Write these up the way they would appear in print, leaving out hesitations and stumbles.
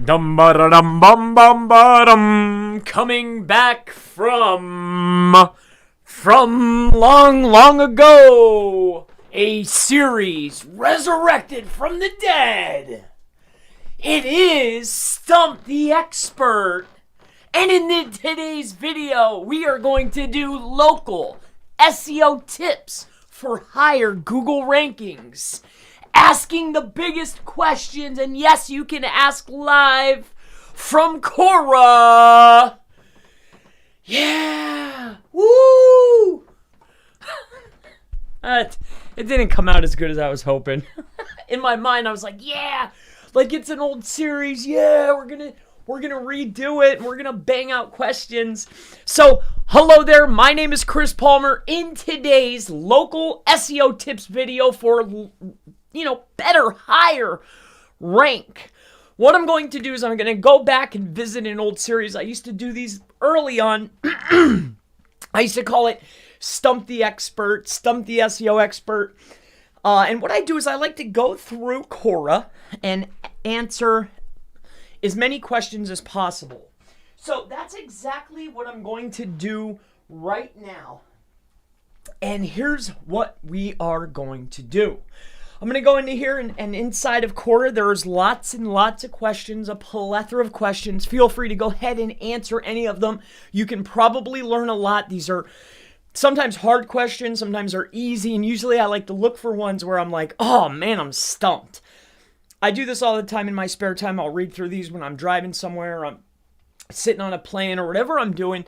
Dum ba da dum bum bum ba dum. Coming back from long ago, a series resurrected from the dead. It is Stump the Expert, and in today's video, we are going to do local SEO tips for higher Google rankings. Asking the biggest questions, and yes, you can ask live from Quora. Yeah! Woo! It didn't come out as good as I was hoping. In my mind, I was like, yeah! Like it's an old series. Yeah, we're gonna redo it, and we're gonna bang out questions. So, hello there, my name is Chris Palmer. In today's local SEO tips video for better, higher rank. What I'm going to do is I'm going to go back and visit an old series. I used to do these early on. I used to call it Stump the Expert, Stump the SEO Expert. And what I do is I like to go through Quora and answer as many questions as possible. So that's exactly what I'm going to do right now. And here's what we are going to do. I'm going to go into here and inside of Quora, there's lots and lots of questions, a plethora of questions. Feel free to go ahead and answer any of them. You can probably learn a lot. These are sometimes hard questions, sometimes they're easy, and usually I like to look for ones where I'm like, oh man, I'm stumped. I do this all the time in my spare time. I'll read through these when I'm driving somewhere, I'm sitting on a plane, or whatever I'm doing.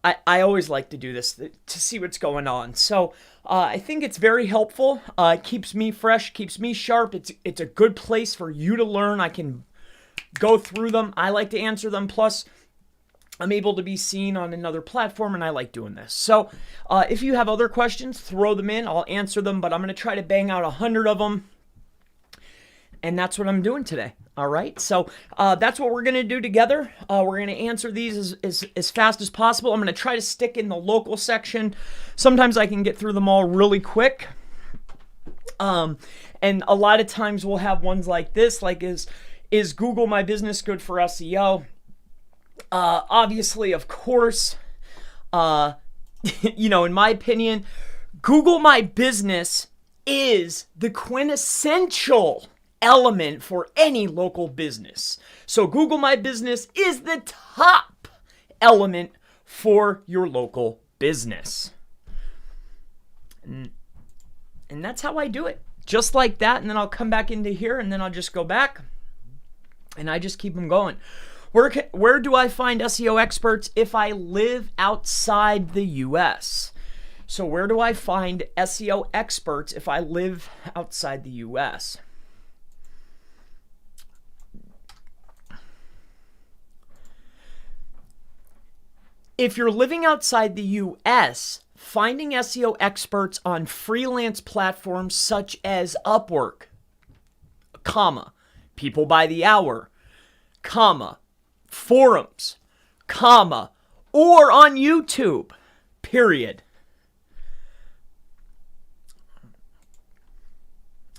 I always like to do this to see what's going on. So I think it's very helpful. It keeps me fresh, keeps me sharp. It's a good place for you to learn. I can go through them. I like to answer them. Plus, I'm able to be seen on another platform, and I like doing this. So if you have other questions, throw them in. I'll answer them, but I'm going to try to bang out 100 of them. And that's what I'm doing today. All right. So that's what we're going to do together. We're going to answer these as fast as possible. I'm going to try to stick in the local section. Sometimes I can get through them all really quick. And a lot of times we'll have ones like this, like is Google My Business good for SEO? Obviously, of course, in my opinion, Google My Business is the quintessential element for any local business. So Google My Business is the top element for your local business. And that's how I do it. Just like that, and then I'll come back into here, and then I'll just go back, and I just keep them going. Where do I find SEO experts if I live outside the US? So where do I find SEO experts if I live outside the US? If you're living outside the US, finding SEO experts on freelance platforms such as Upwork, comma, People by the Hour, comma, forums, comma, or on YouTube, period.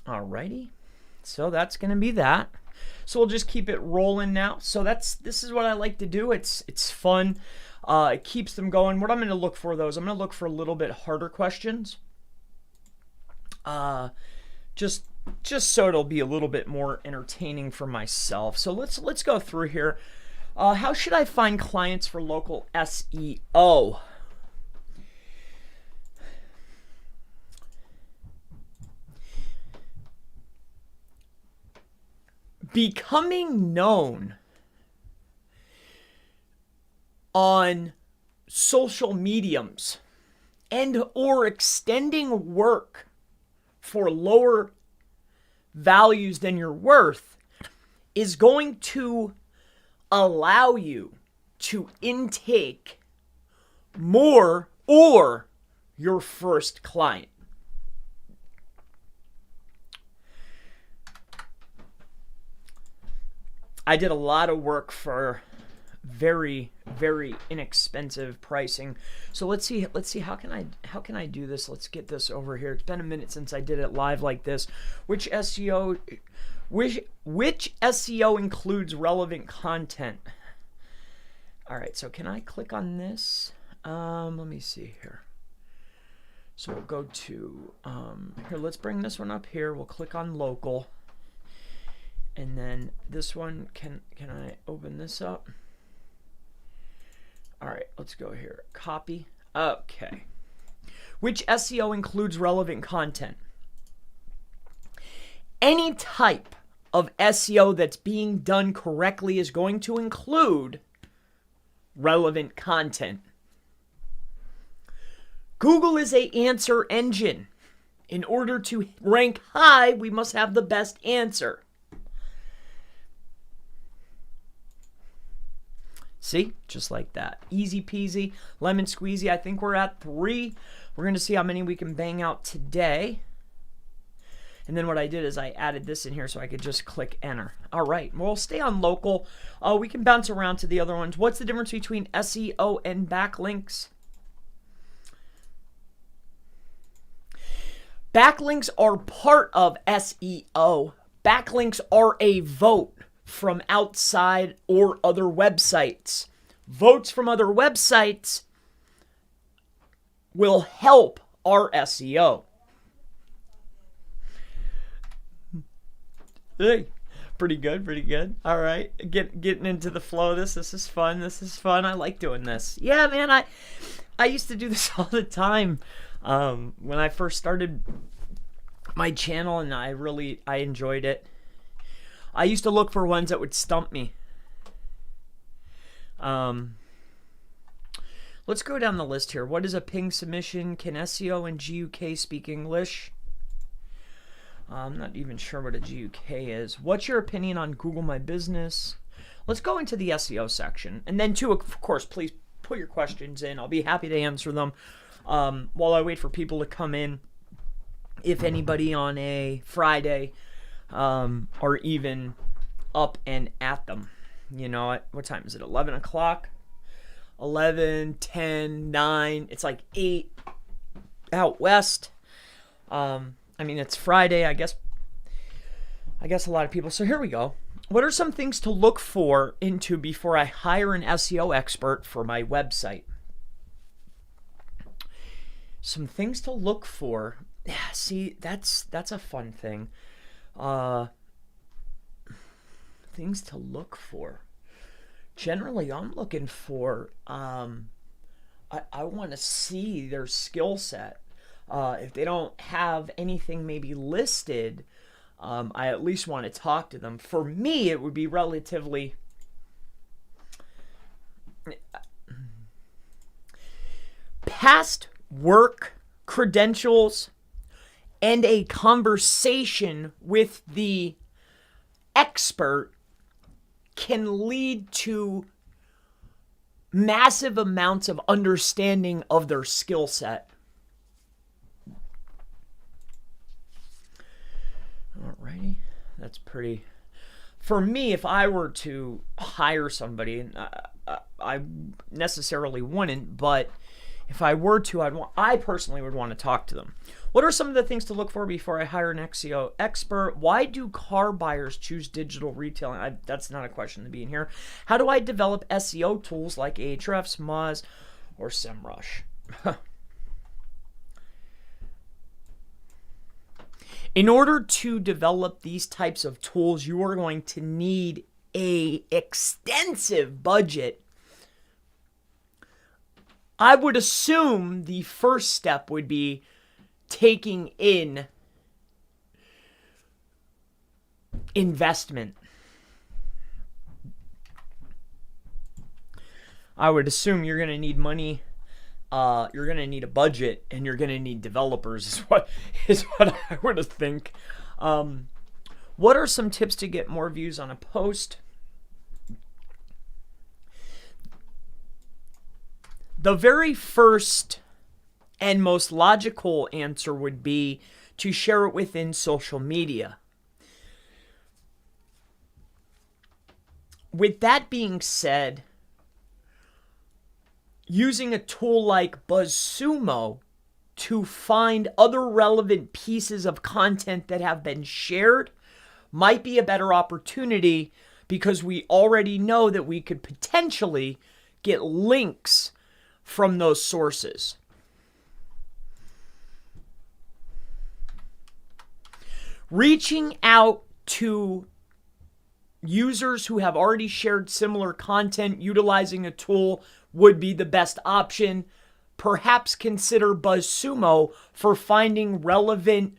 Alrighty, so that's going to be that. So we'll just keep it rolling now. So this is what I like to do. It's fun. It keeps them going. What I'm going to look for, though, is I'm going to look for a little bit harder questions. Just so it'll be a little bit more entertaining for myself. So let's go through here. How should I find clients for local SEO? Becoming known on social mediums and or extending work for lower values than you're worth is going to allow you to intake more or your first client. I did a lot of work for very, very inexpensive pricing. So let's see how can I do this? Let's get this over here. It's been a minute since I did it live like this. Which SEO Which SEO includes relevant content? All right, so can I click on this? Let me see here. So we'll go to, here, let's bring this one up here. We'll click on local. And then this one, can I open this up? All right, let's go here. Copy. Okay. Which SEO includes relevant content? Any type of SEO that's being done correctly is going to include relevant content. Google is an answer engine. In order to rank high, we must have the best answer. See? Just like that. Easy peasy, lemon squeezy. I think we're at 3. We're going to see how many we can bang out today. And then what I did is I added this in here so I could just click enter. All right, we'll stay on local. We can bounce around to the other ones. What's the difference between SEO and backlinks? Backlinks are part of SEO. Backlinks are a vote from outside or other websites. Votes from other websites will help our SEO. Hey, pretty good, pretty good. All right, getting into the flow of this. This is fun. This is fun. I like doing this. Yeah, man, I used to do this all the time when I first started my channel, and I enjoyed it. I used to look for ones that would stump me. Let's go down the list here. What is a ping submission? Can SEO and GUK speak English? I'm not even sure what a GUK is. What's your opinion on Google My Business? Let's go into the SEO section. And then, too, of course, please put your questions in. I'll be happy to answer them while I wait for people to come in. If anybody on a Friday are even up and at them. You know, what time is it? 11 o'clock? 11, 10, 9. It's like 8 out west. I mean, it's Friday, I guess a lot of people. So here we go. What are some things to look for into before I hire an SEO expert for my website? Some things to look for. Yeah, see, that's a fun thing. Things to look for. Generally, I'm looking for, I want to see their skill set. If they don't have anything maybe listed, I at least want to talk to them. For me, it would be relatively past work credentials and a conversation with the expert can lead to massive amounts of understanding of their skill set. Alrighty, that's pretty. For me, if I were to hire somebody, I necessarily wouldn't, but if I were to, I personally would want to talk to them. What are some of the things to look for before I hire an SEO expert? Why do car buyers choose digital retailing? That's not a question to be in here. How do I develop SEO tools like Ahrefs, Moz, or SEMrush? In order to develop these types of tools, you are going to need an extensive budget. I would assume the first step would be taking in investment. I would assume you're going to need money. You're going to need a budget, and you're going to need developers is what I would think. What are some tips to get more views on a post? The very first and most logical answer would be to share it within social media. With that being said, using a tool like BuzzSumo to find other relevant pieces of content that have been shared might be a better opportunity because we already know that we could potentially get links from those sources. Reaching out to users who have already shared similar content utilizing a tool would be the best option. Perhaps consider BuzzSumo for finding relevant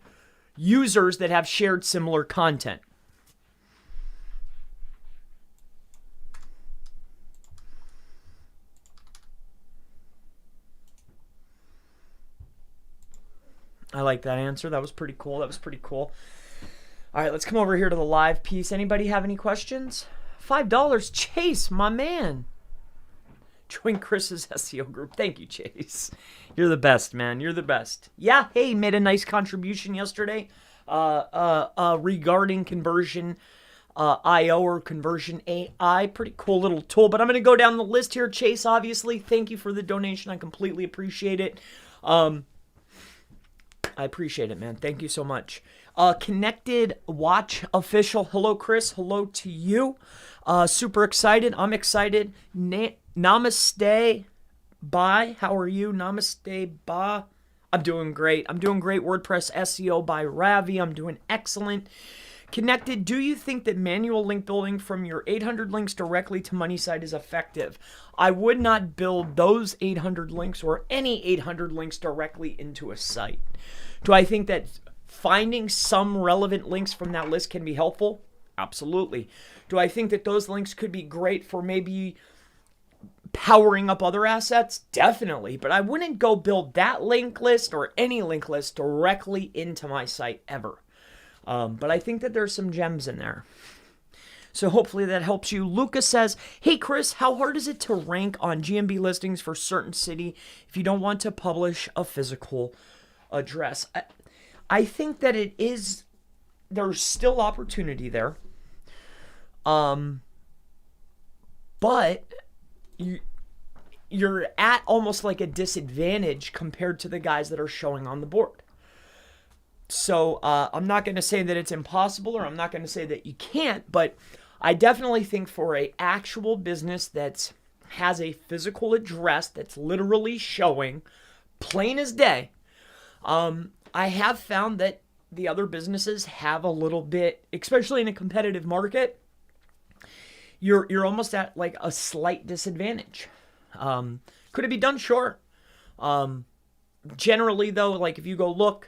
users that have shared similar content. I like that answer. That was pretty cool. All right, let's come over here to the live piece. Anybody have any questions? $5. Chase, my man. Join Chris's SEO group. Thank you, Chase. You're the best, man. You're the best. Yeah, hey, made a nice contribution yesterday regarding conversion IO or conversion AI. Pretty cool little tool. But I'm going to go down the list here. Chase, obviously, thank you for the donation. I completely appreciate it. I appreciate it, man. Thank you so much. Connected Watch Official. Hello, Chris. Hello to you. Super excited. I'm excited. Namaste. Bye. How are you? Namaste. Bye. I'm doing great. WordPress SEO by Ravi. I'm doing excellent. Connected. Do you think that manual link building from your 800 links directly to Money Site is effective? I would not build those 800 links or any 800 links directly into a site. Do I think that finding some relevant links from that list can be helpful? Absolutely. Do I think that those links could be great for maybe powering up other assets? Definitely. But I wouldn't go build that link list or any link list directly into my site ever. But I think that there's some gems in there. So hopefully that helps you. Lucas says, hey, Chris, how hard is it to rank on GMB listings for certain city if you don't want to publish a physical address? I think that it is, there's still opportunity there. But you're at almost like a disadvantage compared to the guys that are showing on the board. So I'm not going to say that it's impossible, or I'm not going to say that you can't, but I definitely think for a actual business that has a physical address that's literally showing plain as day, I have found that the other businesses have a little bit, especially in a competitive market, you're almost at like a slight disadvantage. Could it be done? Sure. Generally though, like if you go look,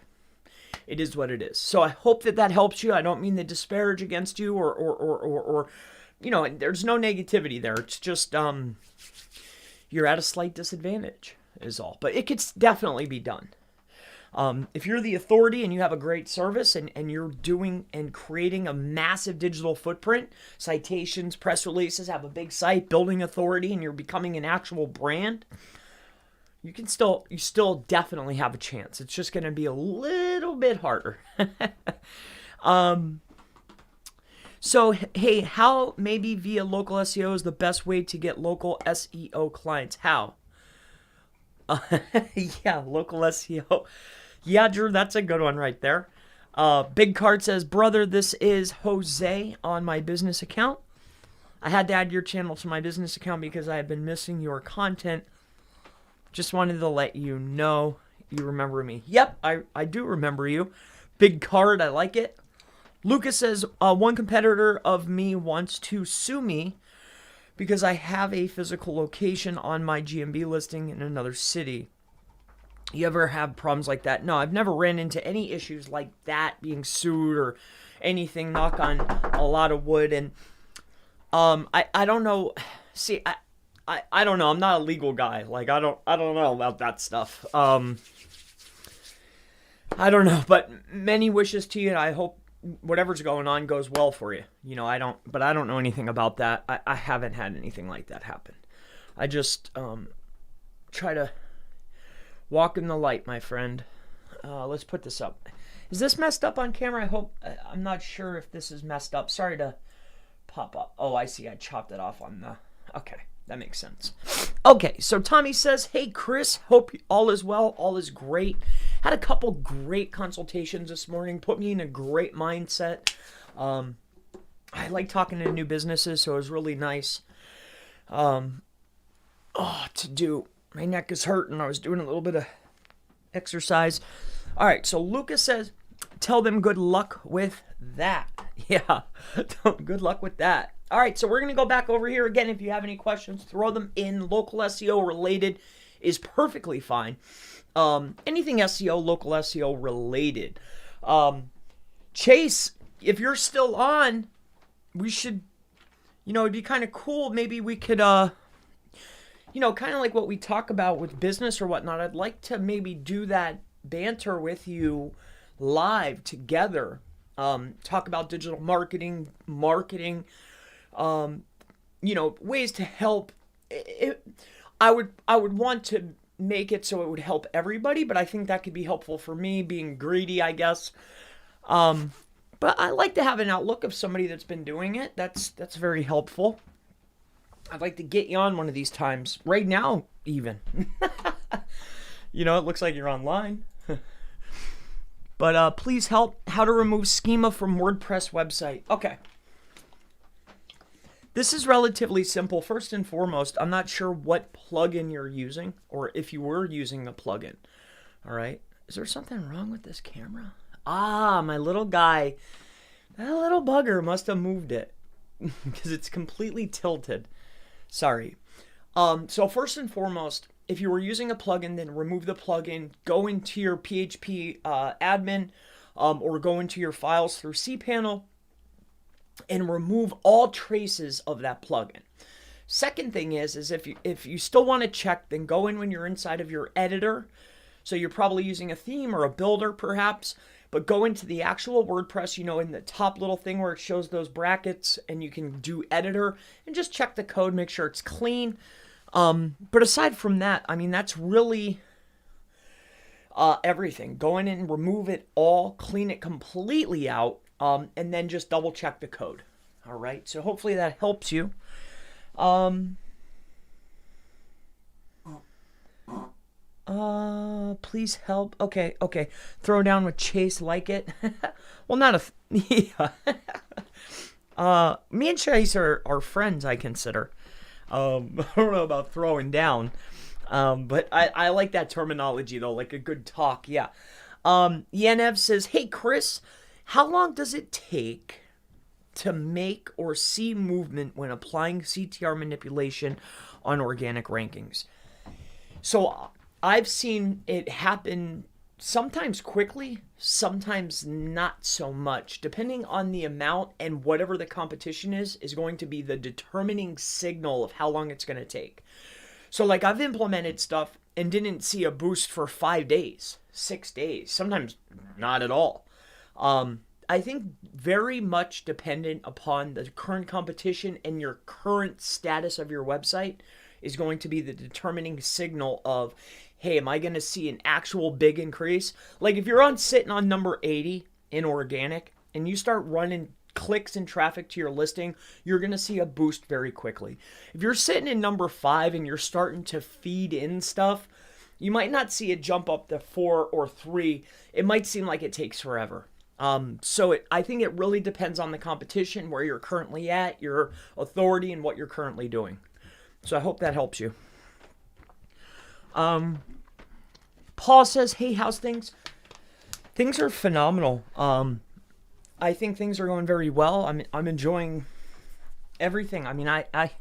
it is what it is. So I hope that helps you. I don't mean to disparage against you or you know, there's no negativity there. It's just you're at a slight disadvantage is all. But it could definitely be done. If you're the authority and you have a great service and you're doing and creating a massive digital footprint, citations, press releases, have a big site, building authority, and you're becoming an actual brand, you still definitely have a chance. It's just going to be a little bit harder. So, hey, how maybe via local SEO is the best way to get local SEO clients? How? Yeah, local SEO. Yeah, Drew, that's a good one right there. Big Card says, brother, this is Jose on my business account. I had to add your channel to my business account because I have been missing your content. Just wanted to let you know you remember me. Yep, I do remember you. Big Card, I like it. Lucas says, one competitor of me wants to sue me because I have a physical location on my GMB listing in another city. You ever have problems like that? No, I've never ran into any issues like that, being sued or anything, knock on a lot of wood. And I don't know. See, I don't know. I'm not a legal guy. Like I don't know about that stuff. I don't know, but many wishes to you, and I hope whatever's going on goes well for you. You know, I don't know anything about that. I haven't had anything like that happen. I just try to walk in the light, my friend. Let's put this up. Is this messed up on camera? I hope. I'm not sure if this is messed up. Sorry to pop up. Oh, I see. I chopped it off on the. Okay, that makes sense. Okay, so Tommy says, hey, Chris, hope all is well. All is great. Had a couple great consultations this morning. Put me in a great mindset. I like talking to new businesses, so it was really nice to do. My neck is hurting. I was doing a little bit of exercise. All right, so Lucas says, tell them good luck with that. Yeah, good luck with that. All right, so we're going to go back over here again. If you have any questions, throw them in. Local SEO related is perfectly fine. Anything SEO, local SEO related. Chase, if you're still on, we should, it'd be kind of cool. Maybe we could, kind of like what we talk about with business or whatnot. I'd like to maybe do that banter with you live together. Talk about digital marketing, ways to help. I would want to make it so it would help everybody, but I think that could be helpful for me, being greedy, I guess. But I like to have an outlook of somebody that's been doing it. That's very helpful. I'd like to get you on one of these times. Right now, even. It looks like you're online. But please help. How to remove schema from WordPress website. Okay. This is relatively simple. First and foremost, I'm not sure what plugin you're using, or if you were using a plugin. All right. Is there something wrong with this camera? My little guy. That little bugger must have moved it because it's completely tilted. Sorry. So first and foremost, if you were using a plugin, then remove the plugin. Go into your PHP admin, or go into your files through cPanel and remove all traces of that plugin. Second thing is if you still want to check, then go in when you're inside of your editor. So you're probably using a theme or a builder perhaps, but go into the actual WordPress, in the top little thing where it shows those brackets, and you can do editor and just check the code, make sure it's clean. But aside from that, that's really everything. Go in and remove it all, clean it completely out, and then just double check the code. All right, so hopefully that helps you. Please help. Okay. Throw down with Chase, like it. Well, not yeah. Me and Chase are friends, I consider. I don't know about throwing down. But I like that terminology though, like a good talk. Yeah. Yenev says, hey Chris, how long does it take to make or see movement when applying CTR manipulation on organic rankings? So I've seen it happen sometimes quickly, sometimes not so much. Depending on the amount and whatever the competition is going to be the determining signal of how long it's going to take. So like I've implemented stuff and didn't see a boost for 5 days, 6 days, sometimes not at all. I think very much dependent upon the current competition and your current status of your website is going to be the determining signal of, hey, am I going to see an actual big increase? Like if you're sitting on number 80 in organic and you start running clicks and traffic to your listing, you're going to see a boost very quickly. If you're sitting in number 5 and you're starting to feed in stuff, you might not see it jump up to 4 or 3. It might seem like it takes forever. I think it really depends on the competition, where you're currently at, your authority, and what you're currently doing. So I hope that helps you. Paul says, hey, how's things? Things are phenomenal. I think things are going very well. I'm enjoying everything. I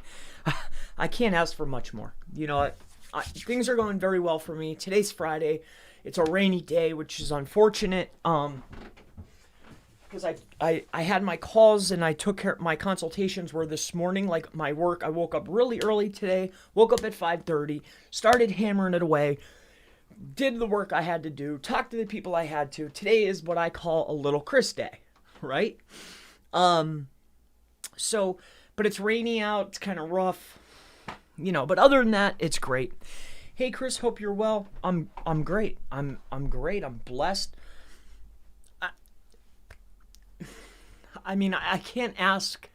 can't ask for much more. Things are going very well for me. Today's Friday. It's a rainy day, which is unfortunate. Because I had my calls and I took care. My consultations were this morning, like my work. I woke up really early today. Woke up at 5:30. Started hammering it away. Did the work I had to do. Talked to the people I had to. Today is what I call a little Chris day, right? But it's rainy out. It's kind of rough, But other than that, it's great. Hey Chris, hope you're well. I'm great. I'm great. I'm blessed. I can't ask.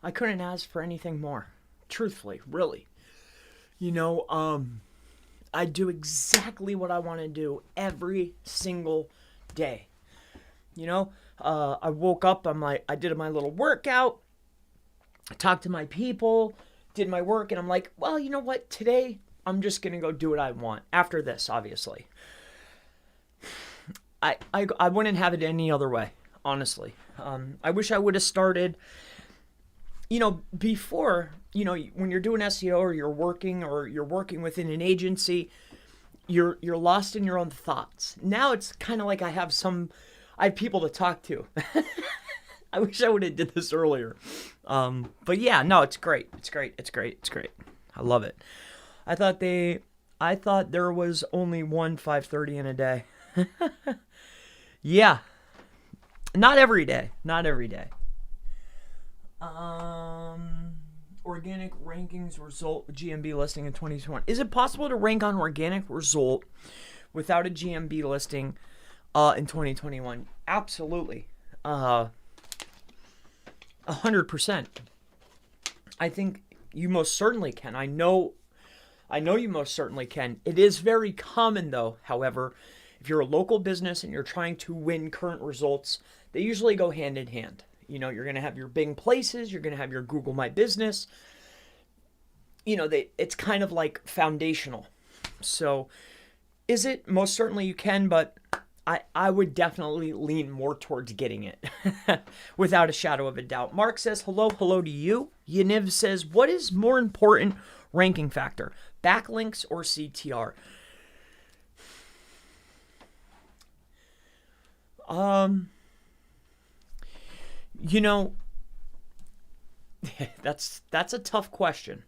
I couldn't ask for anything more. Truthfully, really. I do exactly what I want to do every single day. I woke up, I did my little workout, I talked to my people, did my work, and I'm like, well, you know what? Today, I'm just going to go do what I want. After this, obviously. I wouldn't have it any other way, honestly. I wish I would have started, before, when you're doing SEO or you're working within an agency, you're lost in your own thoughts. Now it's kind of like I have people to talk to. I wish I would have did this earlier. But yeah, no, it's great. It's great. I love it. I thought there was only one 5:30 in a day. Yeah. Not every day. Organic rankings result GMB listing in 2021. Is it possible to rank on organic result without a GMB listing in 2021? Absolutely. 100%. I think you most certainly can. I know you most certainly can. It is very common though, however, if you're a local business and you're trying to win current results, they usually go hand in hand. You're going to have your Bing places, you're going to have your Google My Business. It's kind of like foundational. So is it? Most certainly you can, but I would definitely lean more towards getting it without a shadow of a doubt. Mark says, hello to you. Yaniv says, what is more important ranking factor, backlinks or CTR? That's a tough question.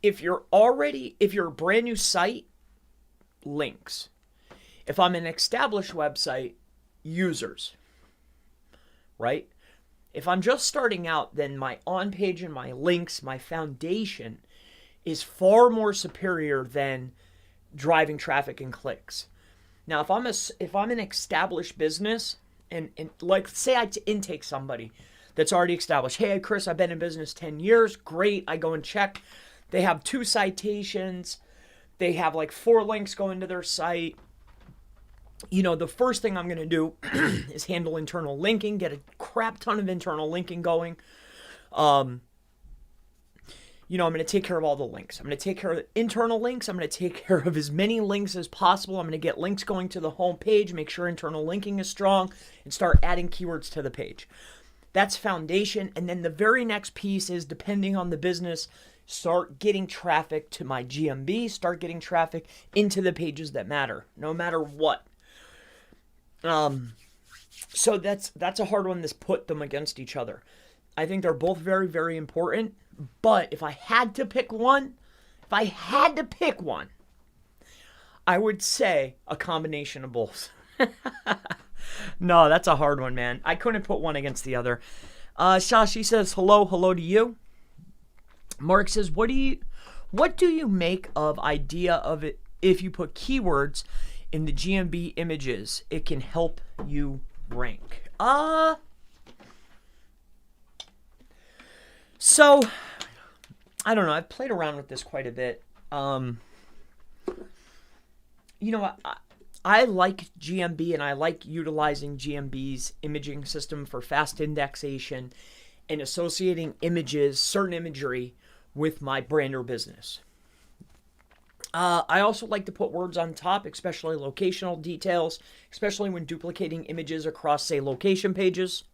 If you're a brand new site, links. If I'm an established website, users, right? If I'm just starting out, then my on-page and my links, my foundation is far more superior than driving traffic and clicks. Now, if I'm an established business, and like say I intake somebody that's already established. Hey, Chris, I've been in business 10 years. Great. I go and check. They have 2 citations. They have like 4 links going to their site. The first thing I'm going to do is handle internal linking, get a crap ton of internal linking going. I'm going to take care of all the links. I'm going to take care of the internal links. I'm going to take care of as many links as possible. I'm going to get links going to the home page, make sure internal linking is strong, and start adding keywords to the page. That's foundation. And then the very next piece is, depending on the business, start getting traffic to my GMB, start getting traffic into the pages that matter, no matter what. So that's a hard one to put them against each other. I think they're both very, very important. But if I had to pick one, I would say a combination of both. No, that's a hard one, man. I couldn't put one against the other. Shashi says, hello to you. Mark says, what do you make of idea of it if you put keywords in the GMB images? It can help you rank. So, I don't know. I've played around with this quite a bit. I like GMB, and I like utilizing GMB's imaging system for fast indexation and associating images, certain imagery, with my brand or business. I also like to put words on top, especially locational details, especially when duplicating images across, say, location pages.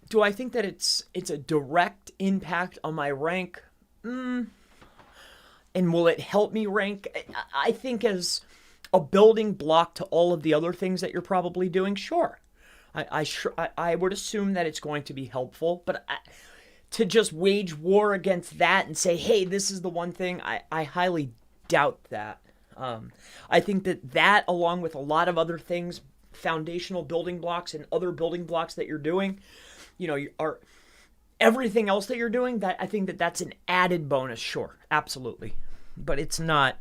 Do I think that it's a direct impact on my rank? And will it help me rank? I think as a building block to all of the other things that you're probably doing, sure. I would assume that it's going to be helpful, but to just wage war against that and say, hey, this is the one thing, I highly doubt that. I think that along with a lot of other things, foundational building blocks and other building blocks that you're doing, everything else that you're doing, that I think that's an added bonus. Sure, absolutely, but it's not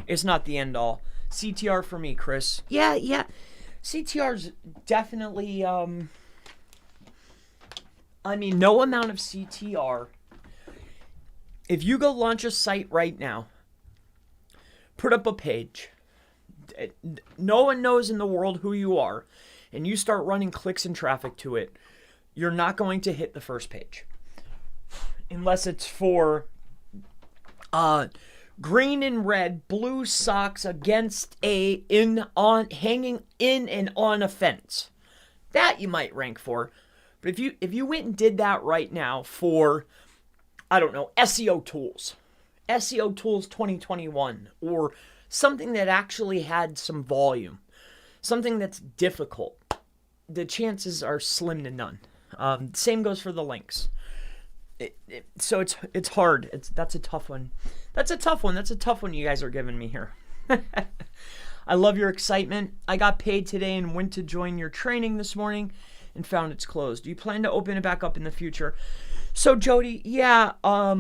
the end all. CTR for me, Chris. Yeah. CTR's definitely. No amount of CTR. If you go launch a site right now, put up a page, no one knows in the world who you are, and you start running clicks and traffic to it, you're not going to hit the first page. Unless it's for green and red blue socks against hanging in and on a fence. That you might rank for. But if you went and did that right now for, I don't know, SEO tools 2021, or something that actually had some volume, something that's difficult, the chances are slim to none. Same goes for the links. So it's hard. That's a tough one. That's a tough one you guys are giving me here. I love your excitement. I got paid today and went to join your training this morning and found it's closed. Do you plan to open it back up in the future? So Jody, yeah, I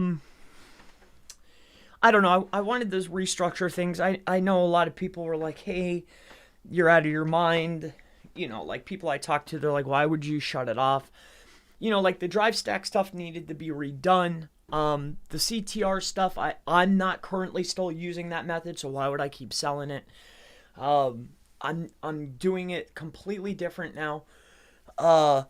don't know. I wanted those restructure things. I know a lot of people were like, hey, you're out of your mind. You know, like people I talked to, they're like, why would you shut it off? You know, like the drive stack stuff needed to be redone. The CTR stuff, I'm not currently still using that method, so why would I keep selling it? I'm doing it completely different now. I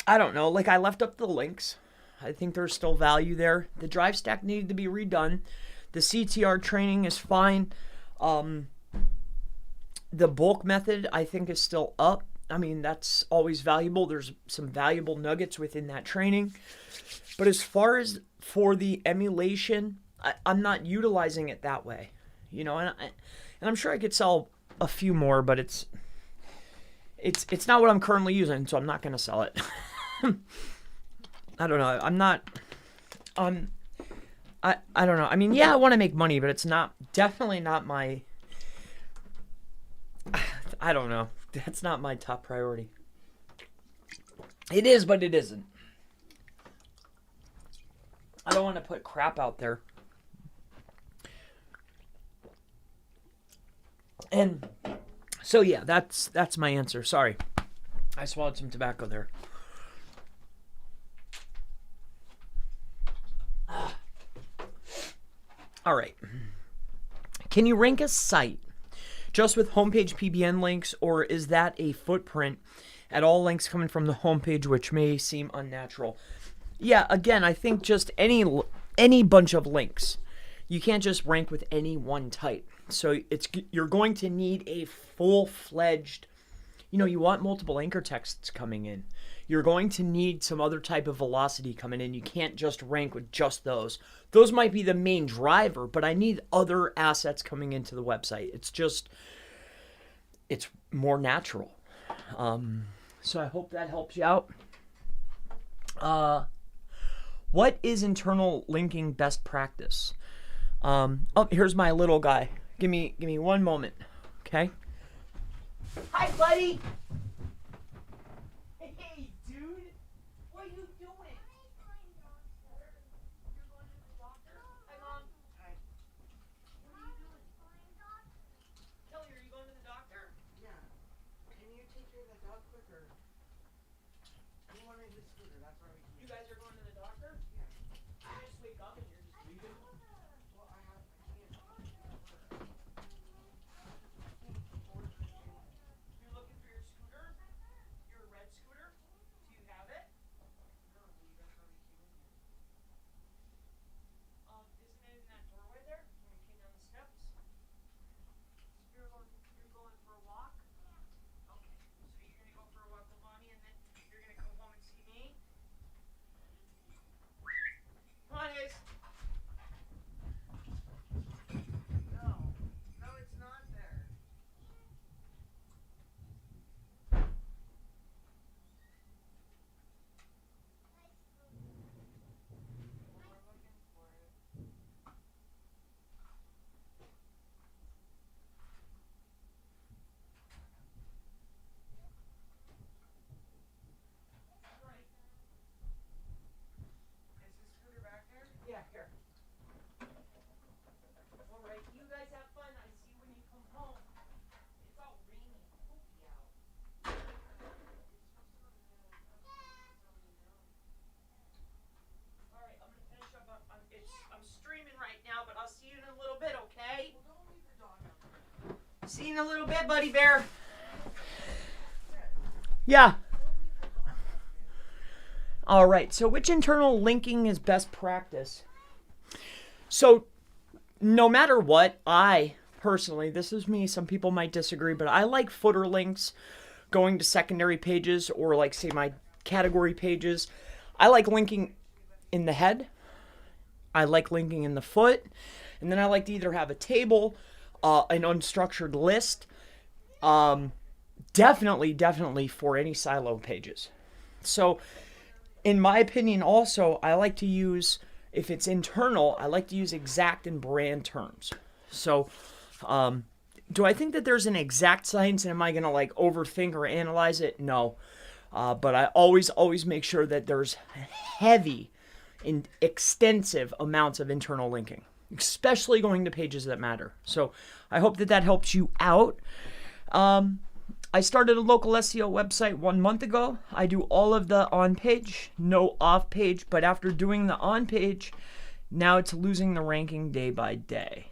don't know. Like I left up the links. I think there's still value there. The drive stack needed to be redone. The CTR training is fine. The bulk method I think is still up. I mean, that's always valuable. There's some valuable nuggets within that training. But as far as for the emulation, I'm not utilizing it that way. You know, and I'm sure I could sell a few more, but it's not what I'm currently using, so I'm not going to sell it. I don't know. I don't know. I mean, yeah, I want to make money, but it's definitely not my, I don't know. That's not my top priority. It is, but it isn't. I don't want to put crap out there. And so yeah, that's my answer. Sorry. I swallowed some tobacco there. All right. Can you rank a site just with homepage PBN links, or is that a footprint at all links coming from the homepage, which may seem unnatural? Yeah, again, I think just any bunch of links. You can't just rank with any one type. So you're going to need a full-fledged, you want multiple anchor texts coming in. You're going to need some other type of velocity coming in. You can't just rank with just those. Those might be the main driver, but I need other assets coming into the website. It's more natural. So I hope that helps you out. What is internal linking best practice? Here's my little guy. Give me 1 moment, okay? Hi, buddy. Hey, dude. What are you doing? You're going to the doctor? Hi, Mom. Hi. What are you doing? Kelly, are you going to the doctor? Yeah. Can you take care of the dog quicker? We wanted his scooter, that's why we came. You guys are going to the doctor? Yeah. You just wake up and you're just leaving? Well, I can't. You're looking for your scooter? Your red scooter? Do you have it? No, you guys already came in here. Isn't it in that doorway there when we came down the steps? You're going for a walk? Okay. So you're gonna go for a walk with Lonnie and then you're gonna come home and see me? Come on, Ace. See you in a little bit, buddy bear. Yeah. All right, so which internal linking is best practice? So no matter what, I personally, this is me, some people might disagree, but I like footer links going to secondary pages or like say my category pages. I like linking in the head. I like linking in the foot. And then I like to either have a table, an unstructured list. Definitely for any silo pages. So in my opinion also, I like to use, if it's internal, I like to use exact and brand terms. So do I think that there's an exact science and am I going to like overthink or analyze it? No. But I always make sure that there's heavy and extensive amounts of internal linking, especially going to pages that matter. So I hope that helps you out. I started a local SEO website 1 month ago. I do all of the on-page, no off-page, but after doing the on-page, now it's losing the ranking day by day.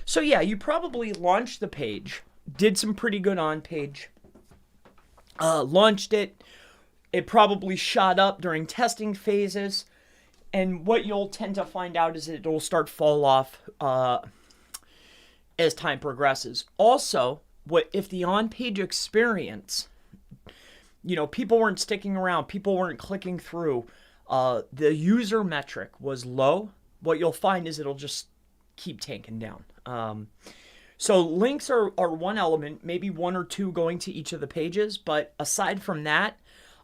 So yeah, you probably launched the page, did some pretty good on-page, launched it. It probably shot up during testing phases, and what you'll tend to find out is that it'll start fall off as time progresses. Also, what if the on-page experience, people weren't sticking around, people weren't clicking through, the user metric was low, what you'll find is it'll just keep tanking down. So links are one element, maybe one or two going to each of the pages, but aside from that,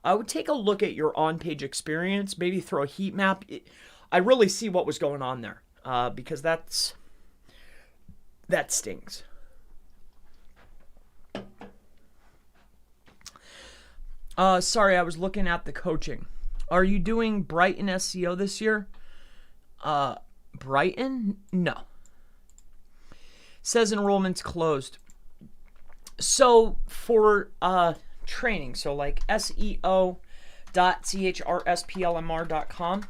I would take a look at your on-page experience, maybe throw a heat map. I really see what was going on there, because that stings. Sorry, I was looking at the coaching. Are you doing Brighton SEO this year? Brighton? No. Says enrollment's closed. So for training, so like SEO.CHRSPLMR.com,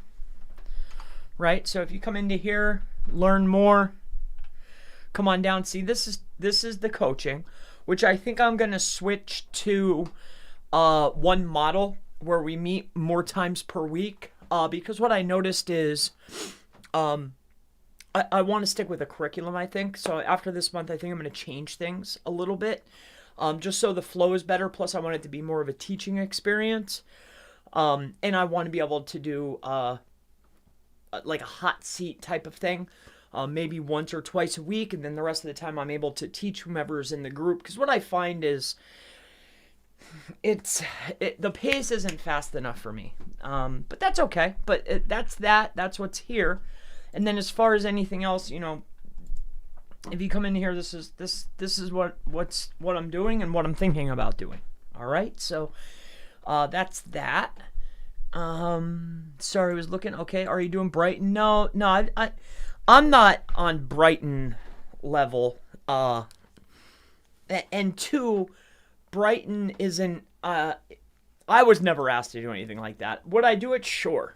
right? So if you come into here, learn more, come on down. See, this is the coaching, which I think I'm gonna switch to one model where we meet more times per week, because what I noticed is I want to stick with a curriculum, I think. So after this month, I think I'm going to change things a little bit, just so the flow is better. Plus, I want it to be more of a teaching experience, and I want to be able to do like a hot seat type of thing, maybe once or twice a week, and then the rest of the time I'm able to teach whomever's in the group. Because what I find is the pace isn't fast enough for me, but that's okay. But that's what's here. And then as far as anything else, if you come in here, this is what I'm doing and what I'm thinking about doing. All right, so that's that. Sorry, I was looking. Okay, are you doing Brighton? No, I'm not on Brighton level. And two, Brighton isn't. I was never asked to do anything like that. Would I do it? Sure.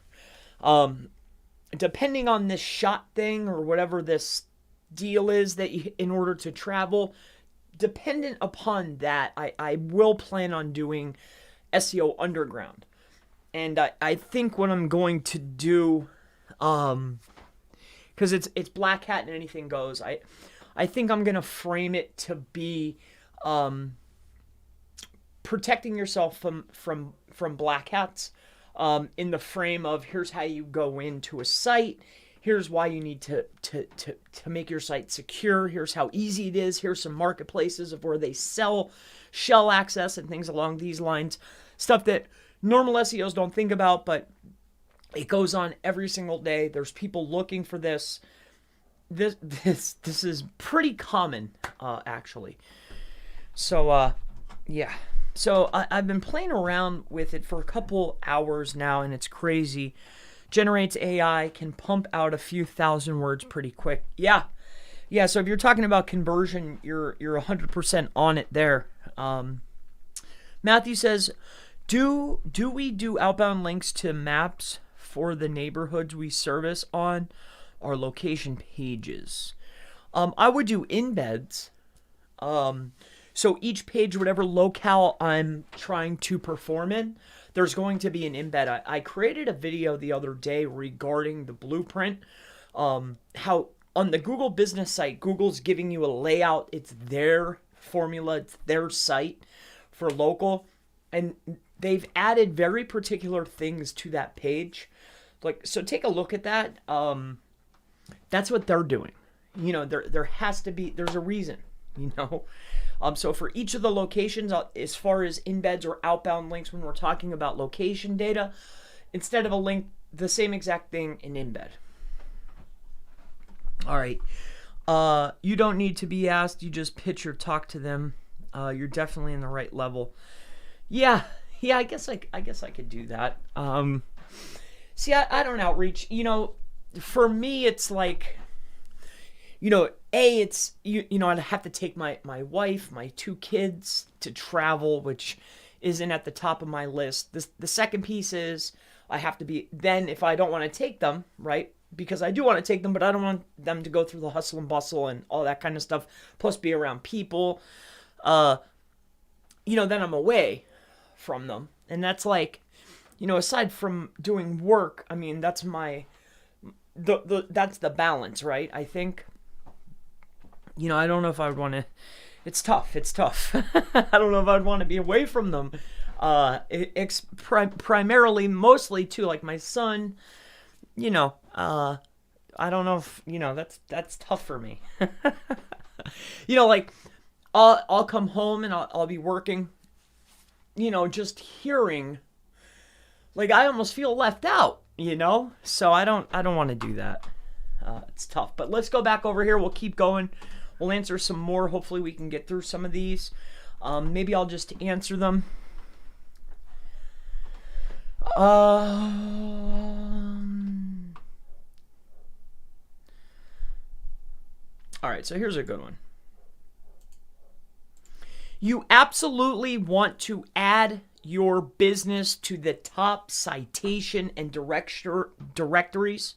Depending on this shot thing or whatever this deal is that in order to travel, dependent upon that, I will plan on doing SEO Underground. And I think what I'm going to do, because it's black hat and anything goes, I think I'm going to frame it to be protecting yourself from black hats. In the frame of here's how you go into a site, here's why you need to make your site secure, here's how easy it is, here's some marketplaces of where they sell shell access and things along these lines, stuff that normal SEOs don't think about, but it goes on every single day. There's people looking for this. This is pretty common, actually. So yeah. So I've been playing around with it for a couple hours now, and it's crazy. Generates AI, can pump out a few thousand words pretty quick. Yeah. So if you're talking about conversion, you're 100% on it there. Matthew says, do we do outbound links to maps for the neighborhoods we service on our location pages? I would do embeds. So each page, whatever locale I'm trying to perform in, there's going to be an embed. I created a video the other day regarding the blueprint, how on the Google business site, Google's giving you a layout. It's their formula, it's their site for local, and they've added very particular things to that page. Like, so take a look at that. That's what they're doing. You know, there has to be, there's a reason, you know. So for each of the locations, as far as embeds or outbound links, when we're talking about location data, instead of a link, the same exact thing in embed. All right. You don't need to be asked. You just pitch or talk to them. You're definitely in the right level. Yeah. I guess I could do that. See, I don't outreach. You know, for me, it's like, you know, it's, you know, I'd have to take my wife, my 2 kids to travel, which isn't at the top of my list. The second piece is I have to be, then if I don't want to take them, right, because I do want to take them, but I don't want them to go through the hustle and bustle and all that kind of stuff, plus be around people, you know, then I'm away from them. And that's like, you know, aside from doing work, I mean, that's that's the balance, right? I think, you know, I don't know if I would want to, it's tough. I don't know if I'd want to be away from them. Primarily, mostly too, like my son, you know, I don't know if, you know, that's tough for me. You know, like I'll come home and I'll be working, you know, just hearing, like I almost feel left out, you know? So I don't want to do that. It's tough, but let's go back over here. We'll keep going. We'll answer some more. Hopefully we can get through some of these. Maybe I'll just answer them. All right, so here's a good one. You absolutely want to add your business to the top citation and directories.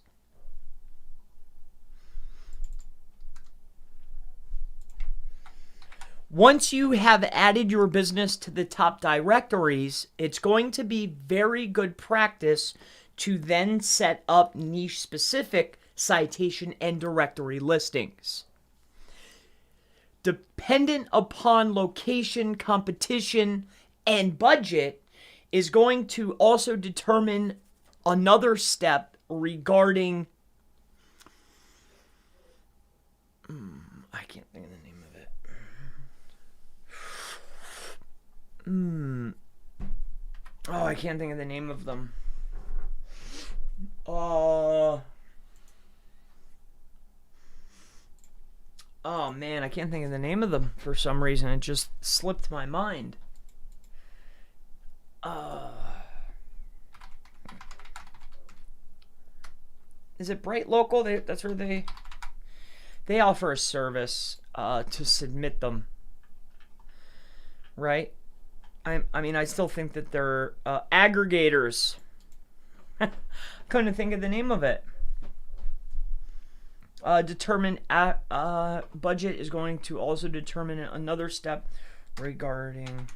Once you have added your business to the top directories, it's going to be very good practice to then set up niche-specific citation and directory listings. Dependent upon location, competition, and budget is going to also determine another step regarding, I can't think of the name of it. Oh, I can't think of the name of them. Oh man, I can't think of the name of them for some reason. It just slipped my mind. Is it Bright Local? That's where they offer a service to submit them, right? I mean, I still think that they're aggregators. Couldn't think of the name of it. Determine budget is going to also determine another step regarding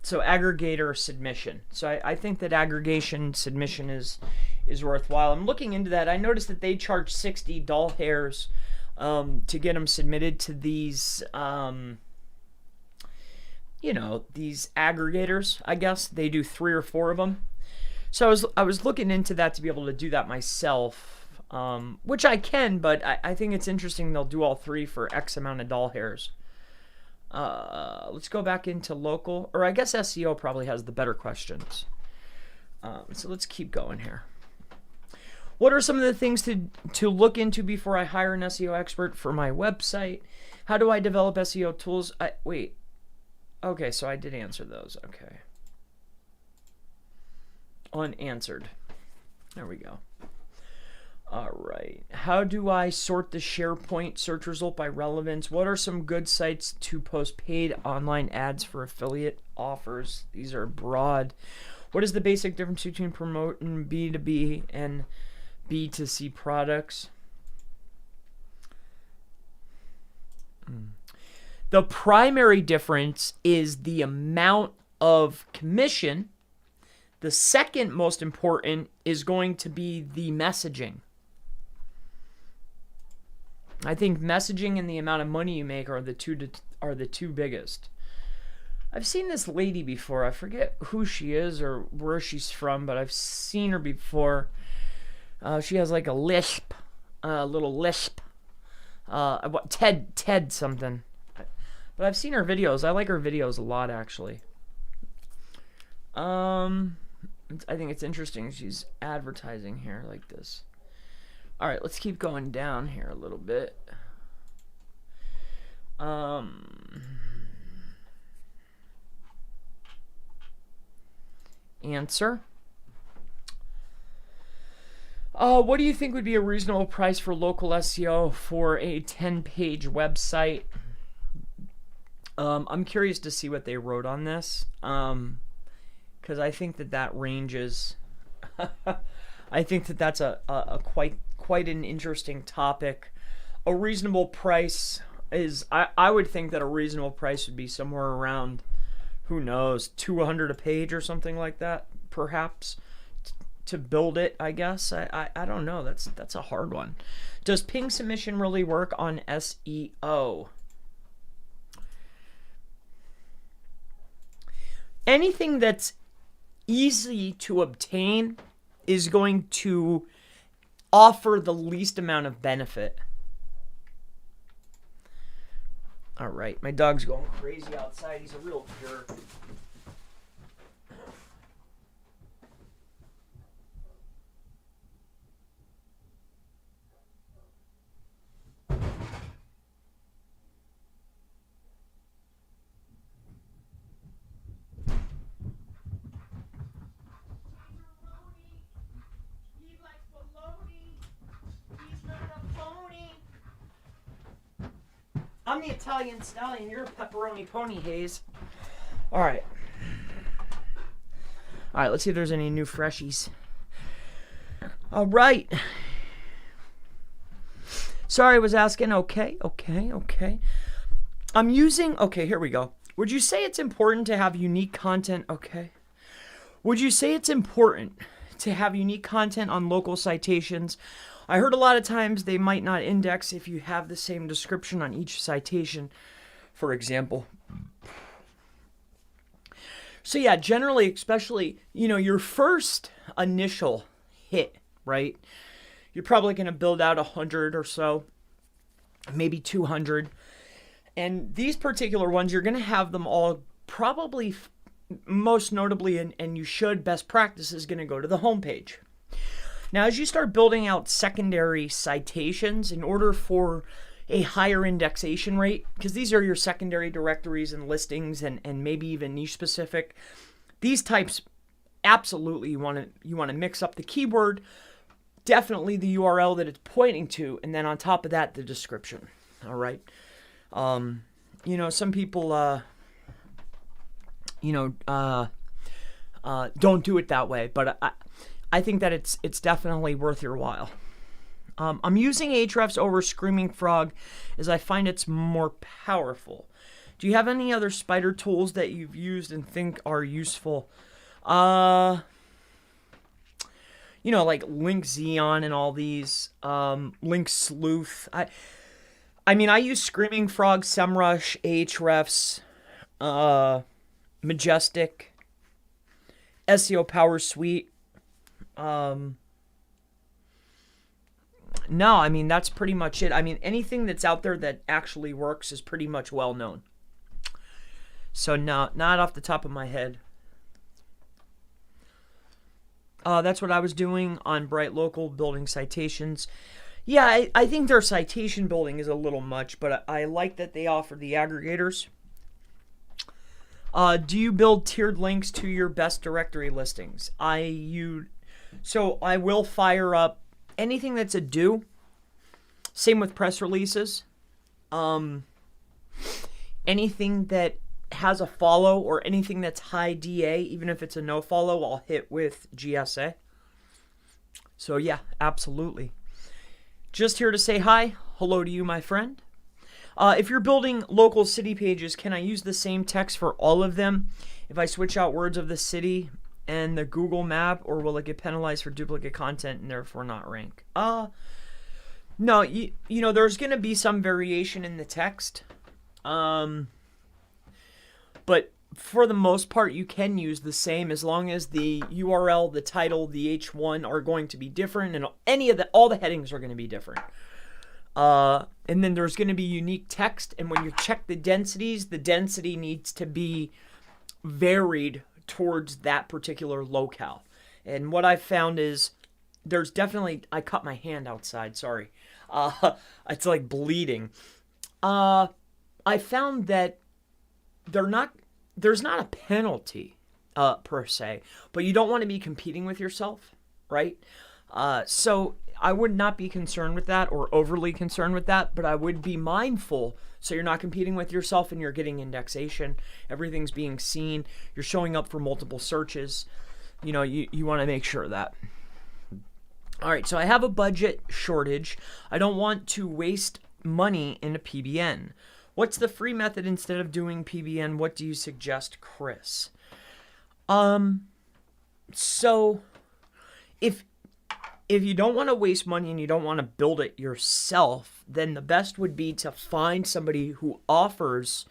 so aggregator submission. So I think that aggregation submission is worthwhile. I'm looking into that. I noticed that they charge 60 doll hairs to get them submitted to these you know, these aggregators. I guess they do 3 or 4 of them. So I was looking into that to be able to do that myself, which I can, but I think it's interesting they'll do all 3 for X amount of doll hairs. Let's go back into local, or I guess SEO probably has the better questions. So let's keep going here. What are some of the things to look into before I hire an SEO expert for my website? How do I develop SEO tools? Wait. Okay, so I did answer those. Okay. Unanswered. There we go. All right. How do I sort the SharePoint search result by relevance? What are some good sites to post paid online ads for affiliate offers? These are broad. What is the basic difference between promoting B2B and B2C products? The primary difference is the amount of commission. The second most important is going to be the messaging. I think messaging and the amount of money you make are the two biggest. I've seen this lady before. I forget who she is or where she's from, but I've seen her before. She has like a lisp, little lisp. Ted something. But I've seen her videos. I like her videos a lot, actually. I think it's interesting. She's advertising here like this. All right, let's keep going down here a little bit. Answer. What do you think would be a reasonable price for local SEO for a 10-page website? I'm curious to see what they wrote on this, because I think that ranges. I think that's a quite an interesting topic. A reasonable price is, I would think that a reasonable price would be somewhere around, who knows, $200 a page or something like that, perhaps, to build it, I guess. I don't know. That's a hard one. Does ping submission really work on SEO? Anything that's easy to obtain is going to offer the least amount of benefit. All right, my dog's going crazy outside. He's a real jerk. I'm the Italian stallion. You're a pepperoni pony, Hayes. All right. All right, let's see if there's any new freshies. All right. Sorry, I was asking. Okay. I'm using... Okay, here we go. Would you say it's important to have unique content? Okay. Would you say it's important to have unique content on local citations? I heard a lot of times they might not index if you have the same description on each citation, for example. So yeah, generally, especially, your first initial hit, right? You're probably going to build out 100 or so, maybe 200. And these particular ones, you're going to have them all probably, most notably, and you should, best practice is going to go to the homepage. Now, as you start building out secondary citations, in order for a higher indexation rate, because these are your secondary directories and listings and maybe even niche specific, these types, absolutely you want to mix up the keyword, definitely the URL that it's pointing to, and then on top of that, the description. All right. Some people, don't do it that way, but I think that it's definitely worth your while. I'm using Ahrefs over Screaming Frog as I find it's more powerful. Do you have any other spider tools that you've used and think are useful? Like Link Xeon and all these, Link Sleuth. I use Screaming Frog, SEMrush, Ahrefs, Majestic, SEO Power Suite. No, that's pretty much it. Anything that's out there that actually works is pretty much well known. So no, not off the top of my head. That's what I was doing on Bright Local, building citations. Yeah, I think their citation building is a little much, but I like that they offer the aggregators. Do you build tiered links to your best directory listings? So I will fire up anything that's a do. Same with press releases. Anything that has a follow or anything that's high DA, even if it's a no follow, I'll hit with GSA. So yeah, absolutely. Just here to say hi. Hello to you, my friend. If you're building local city pages, can I use the same text for all of them if I switch out words of the city and the Google map, or will it get penalized for duplicate content and therefore not rank? No, you know, there's going to be some variation in the text. But for the most part, you can use the same as long as the URL, the title, the H1 are going to be different, and all the headings are going to be different. And then there's going to be unique text, and when you check the densities, the density needs to be varied towards that particular locale. And what I've found is there's definitely, I cut my hand outside, sorry. It's like bleeding. I found that there's not a penalty per se, but you don't want to be competing with yourself, right? So I would not be concerned with that or overly concerned with that, but I would be mindful so you're not competing with yourself and you're getting indexation. Everything's being seen. You're showing up for multiple searches. You know, you want to make sure of that. All right, so I have a budget shortage. I don't want to waste money in a PBN. What's the free method instead of doing PBN? What do you suggest, Chris? So if you don't want to waste money and you don't want to build it yourself, then the best would be to find somebody who offers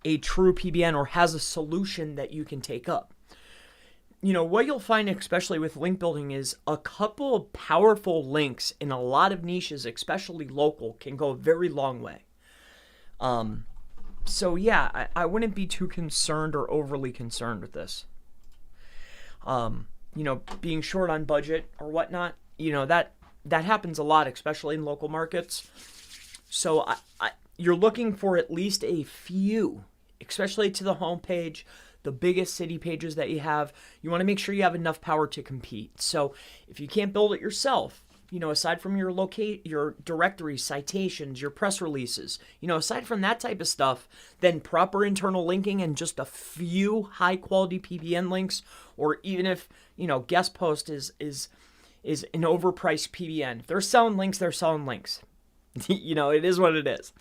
a true PBN or has a solution that you can take up. You know, what you'll find, especially with link building, is a couple of powerful links in a lot of niches, especially local, can go a very long way. So yeah, I wouldn't be too concerned or overly concerned with this. You know, being short on budget or whatnot, you know, that happens a lot, especially in local markets. So you're looking for at least a few, especially to the homepage, the biggest city pages that you have. You want to make sure you have enough power to compete. So if you can't build it yourself, you know, aside from your directory citations, your press releases, you know, aside from that type of stuff, then proper internal linking and just a few high quality PBN links, or even if, you know, guest post is an overpriced PBN. If they're selling links, they're selling links. You know, it is what it is.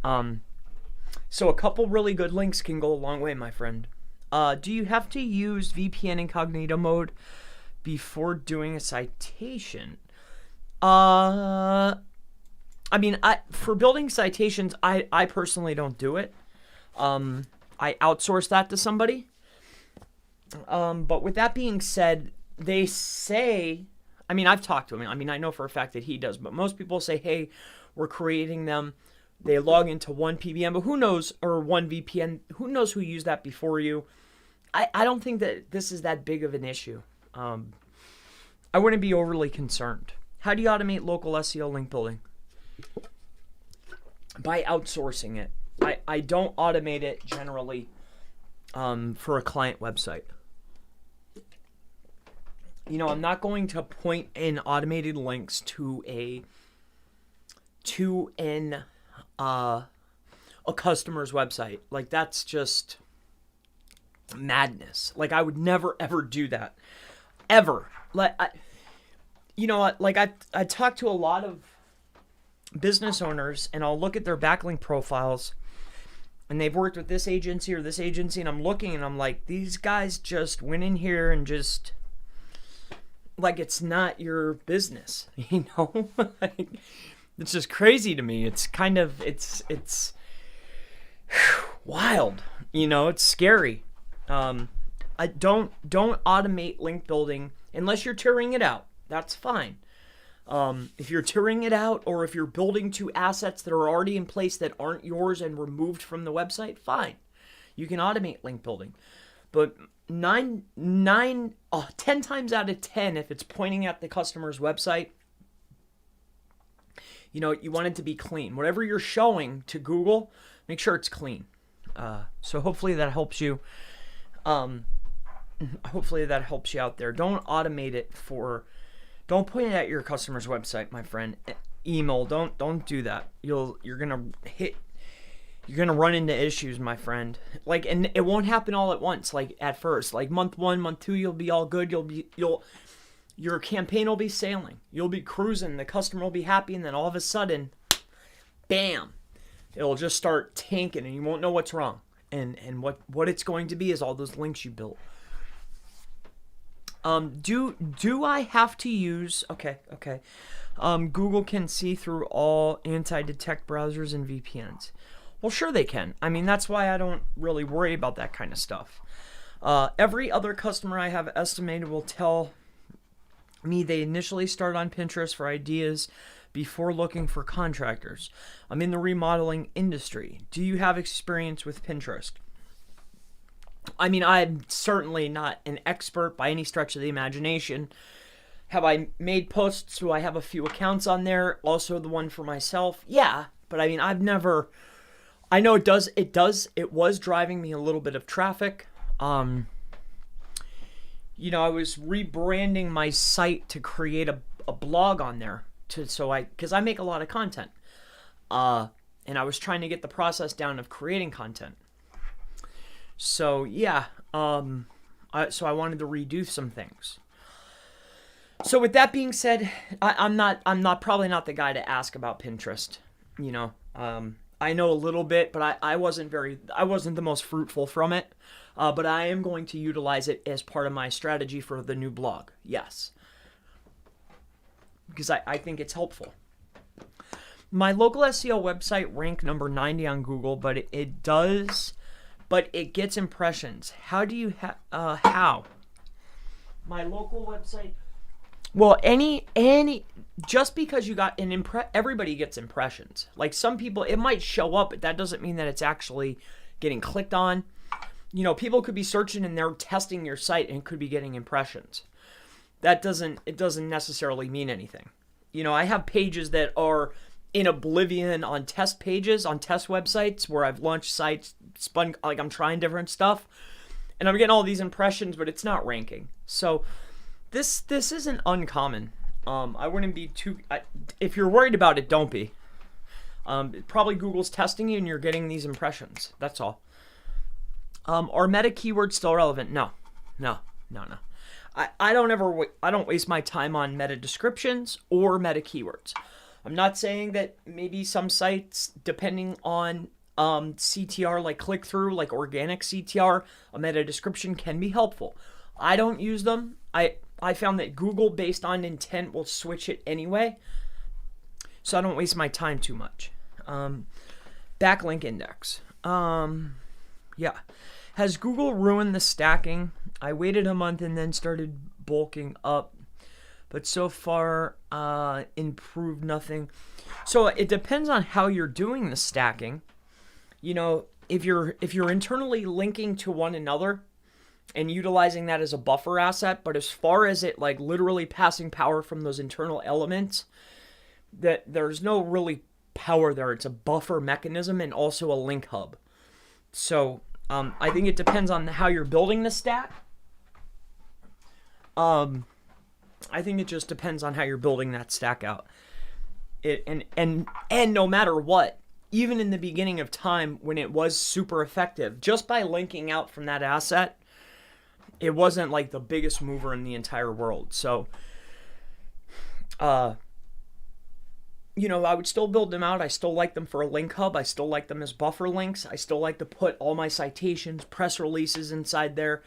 So a couple really good links can go a long way, my friend. Do you have to use VPN incognito mode before doing a citation? I mean, for building citations, I personally don't do it. I outsource that to somebody. But with that being said, they say, I mean, I've talked to him. I mean, I know for a fact that he does, but most people say, hey, we're creating them. They log into one PBN, but who knows, or one VPN, who knows who used that before you. I don't think that this is that big of an issue. I wouldn't be overly concerned. How do you automate local SEO link building? By outsourcing it. I don't automate it generally for a client website. You know, I'm not going to point in automated links to a customer's website. Like, that's just madness. Like, I would never ever do that, ever. Like, you know, like I talk to a lot of business owners, and I'll look at their backlink profiles, and they've worked with this agency or this agency, and I'm looking and I'm like, these guys just went in here and just, like, it's not your business, you know? Like, it's just crazy to me. It's kind of, it's wild, you know, it's scary. I don't automate link building unless you're tearing it out. That's fine. If you're tearing it out, or if you're building to assets that are already in place that aren't yours and removed from the website, fine. You can automate link building. But 10 times out of 10, if it's pointing at the customer's website, you know, you want it to be clean. Whatever you're showing to Google, make sure it's clean. So hopefully that helps you. Hopefully that helps you out there. Don't automate it don't point it at your customer's website, my friend. Email, don't do that. You're gonna run into issues, my friend. Like, and it won't happen all at once, like at first. Like month 1, month 2, you'll be all good. Your campaign will be sailing. You'll be cruising. The customer will be happy, and then all of a sudden, bam, It'll just start tanking and you won't know what's wrong. And what it's going to be is all those links you built. Do I have to use, okay. Google can see through all anti-detect browsers and VPNs. Well, sure they can. I mean, that's why I don't really worry about that kind of stuff. Every other customer I have estimated will tell me they initially start on Pinterest for ideas before looking for contractors. I'm in the remodeling industry. Do you have experience with Pinterest? I mean, I'm certainly not an expert by any stretch of the imagination. Have I made posts? Do I have a few accounts on there? Also the one for myself? Yeah, but I mean, I've never... I know it was driving me a little bit of traffic. I was rebranding my site to create a blog on there because I make a lot of content. And I was trying to get the process down of creating content. So yeah, so I wanted to redo some things. So with that being said, I'm probably not the guy to ask about Pinterest. I know a little bit, but I wasn't the most fruitful from it. But I am going to utilize it as part of my strategy for the new blog. Yes. Because I think it's helpful. My local SEO website ranked number 90 on Google, but it gets impressions. How do you how? My local website. Well, just because you got everybody gets impressions. Like some people, it might show up, but that doesn't mean that it's actually getting clicked on. People could be searching and they're testing your site and could be getting impressions. It doesn't necessarily mean anything. I have pages that are in oblivion on test pages, on test websites where I've launched sites, like I'm trying different stuff, and I'm getting all these impressions, but it's not ranking. So this isn't uncommon. I wouldn't be too... if you're worried about it, don't be. Probably Google's testing you and you're getting these impressions. That's all. Are meta keywords still relevant? No. I don't waste my time on meta descriptions or meta keywords. I'm not saying that maybe some sites, depending on CTR, like click-through, like organic CTR, a meta description can be helpful. I don't use them. I found that Google, based on intent, will switch it anyway. So I don't waste my time too much. Backlink index. Yeah. Has Google ruined the stacking? I waited a month and then started bulking up, but so far improved nothing. So it depends on how you're doing the stacking. If you're internally linking to one another and utilizing that as a buffer asset, but as far as it like literally passing power from those internal elements, that there's no really power there. It's a buffer mechanism and also a link hub. So I think it depends on how you're building the stack. I think it just depends on how you're building that stack out. And no matter what, even in the beginning of time when it was super effective, just by linking out from that asset, it wasn't like the biggest mover in the entire world. So, I would still build them out. I still like them for a link hub. I still like them as buffer links. I still like to put all my citations, press releases inside there.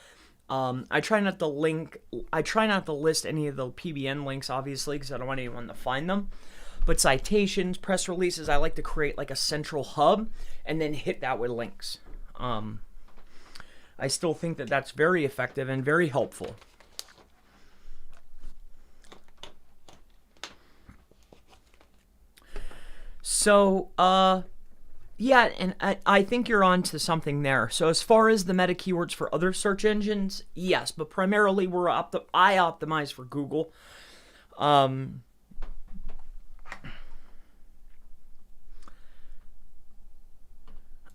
I try not to list any of the PBN links, obviously, because I don't want anyone to find them. But citations, press releases, I like to create like a central hub and then hit that with links. I still think that that's very effective and very helpful. So, yeah, and I think you're on to something there. So as far as the meta keywords for other search engines, yes, but primarily I optimize for Google.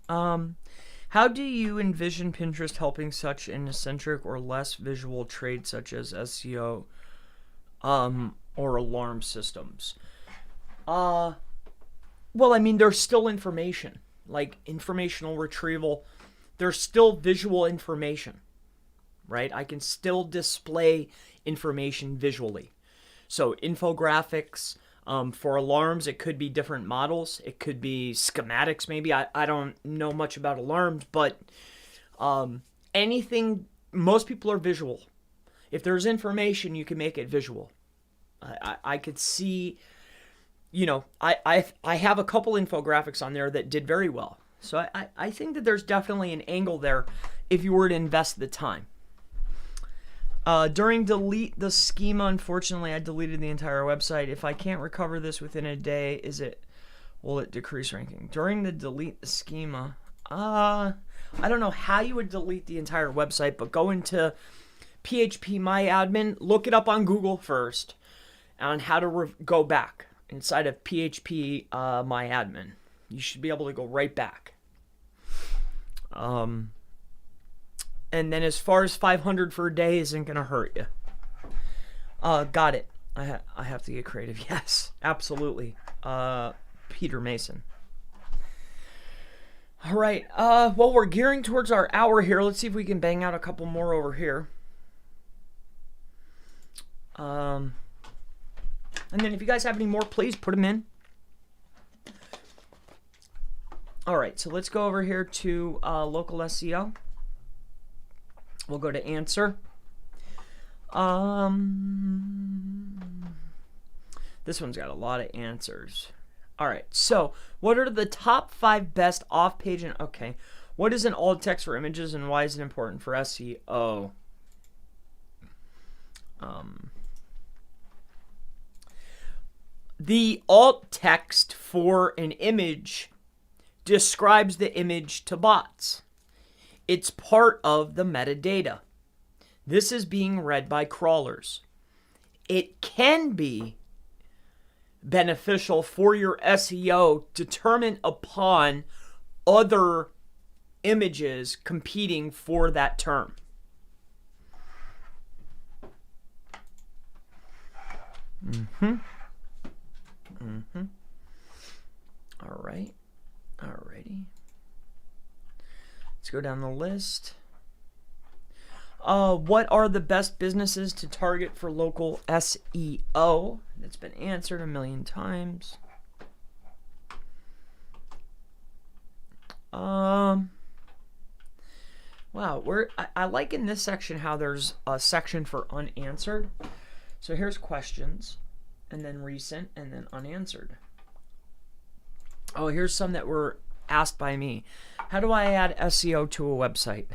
How do you envision Pinterest helping such an eccentric or less visual trade such as SEO or alarm systems? Well, I mean, there's still information, like informational retrieval. There's still visual information, right? I can still display information visually. So infographics, For alarms, it could be different models. It could be schematics, maybe. I don't know much about alarms, but anything, most people are visual. If there's information, you can make it visual. I could see, you know, I have a couple infographics on there that did very well. So I think that there's definitely an angle there if you were to invest the time. During delete the schema, unfortunately, I deleted the entire website. If I can't recover this within a day, will it decrease ranking? During the delete the schema, I don't know how you would delete the entire website, but go into PHP My Admin, look it up on Google first on how to go back inside of PHP My Admin. You should be able to go right back. And then as far as 500 for a day isn't going to hurt you. Got it. I have to get creative. Yes, absolutely. Peter Mason. All right. Well, we're gearing towards our hour here. Let's see if we can bang out a couple more over here. And then if you guys have any more, please put them in. All right, so let's go over here to local SEO. We'll go to answer. This one's got a lot of answers. All right, so what are the top 5 best off-page and okay? What is an alt text for images and why is it important for SEO? The alt text for an image describes the image to bots. It's part of the metadata. This is being read by crawlers. It can be beneficial for your SEO determined upon other images competing for that term. All right. Alrighty. Let's go down the list. What are the best businesses to target for local SEO? That's been answered a million times. Wow, I like in this section how there's a section for unanswered. So here's questions, and then recent, and then unanswered. Oh, here's some that were asked by me. How do I add SEO to a website?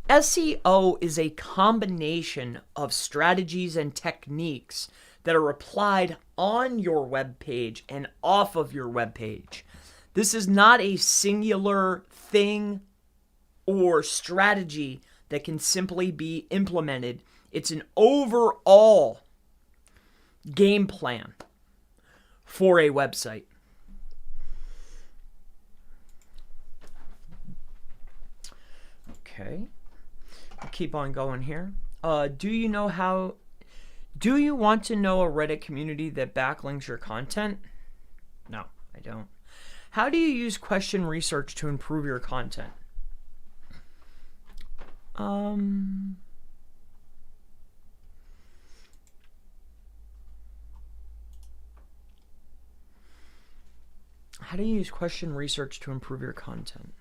SEO is a combination of strategies and techniques that are applied on your web page and off of your web page. This is not a singular thing or strategy that can simply be implemented. It's an overall game plan for a website. Okay. I'll keep on going here. Do you want to know a Reddit community that backlinks your content? No, I don't. How do you use question research to improve your content? How do you use question research to improve your content?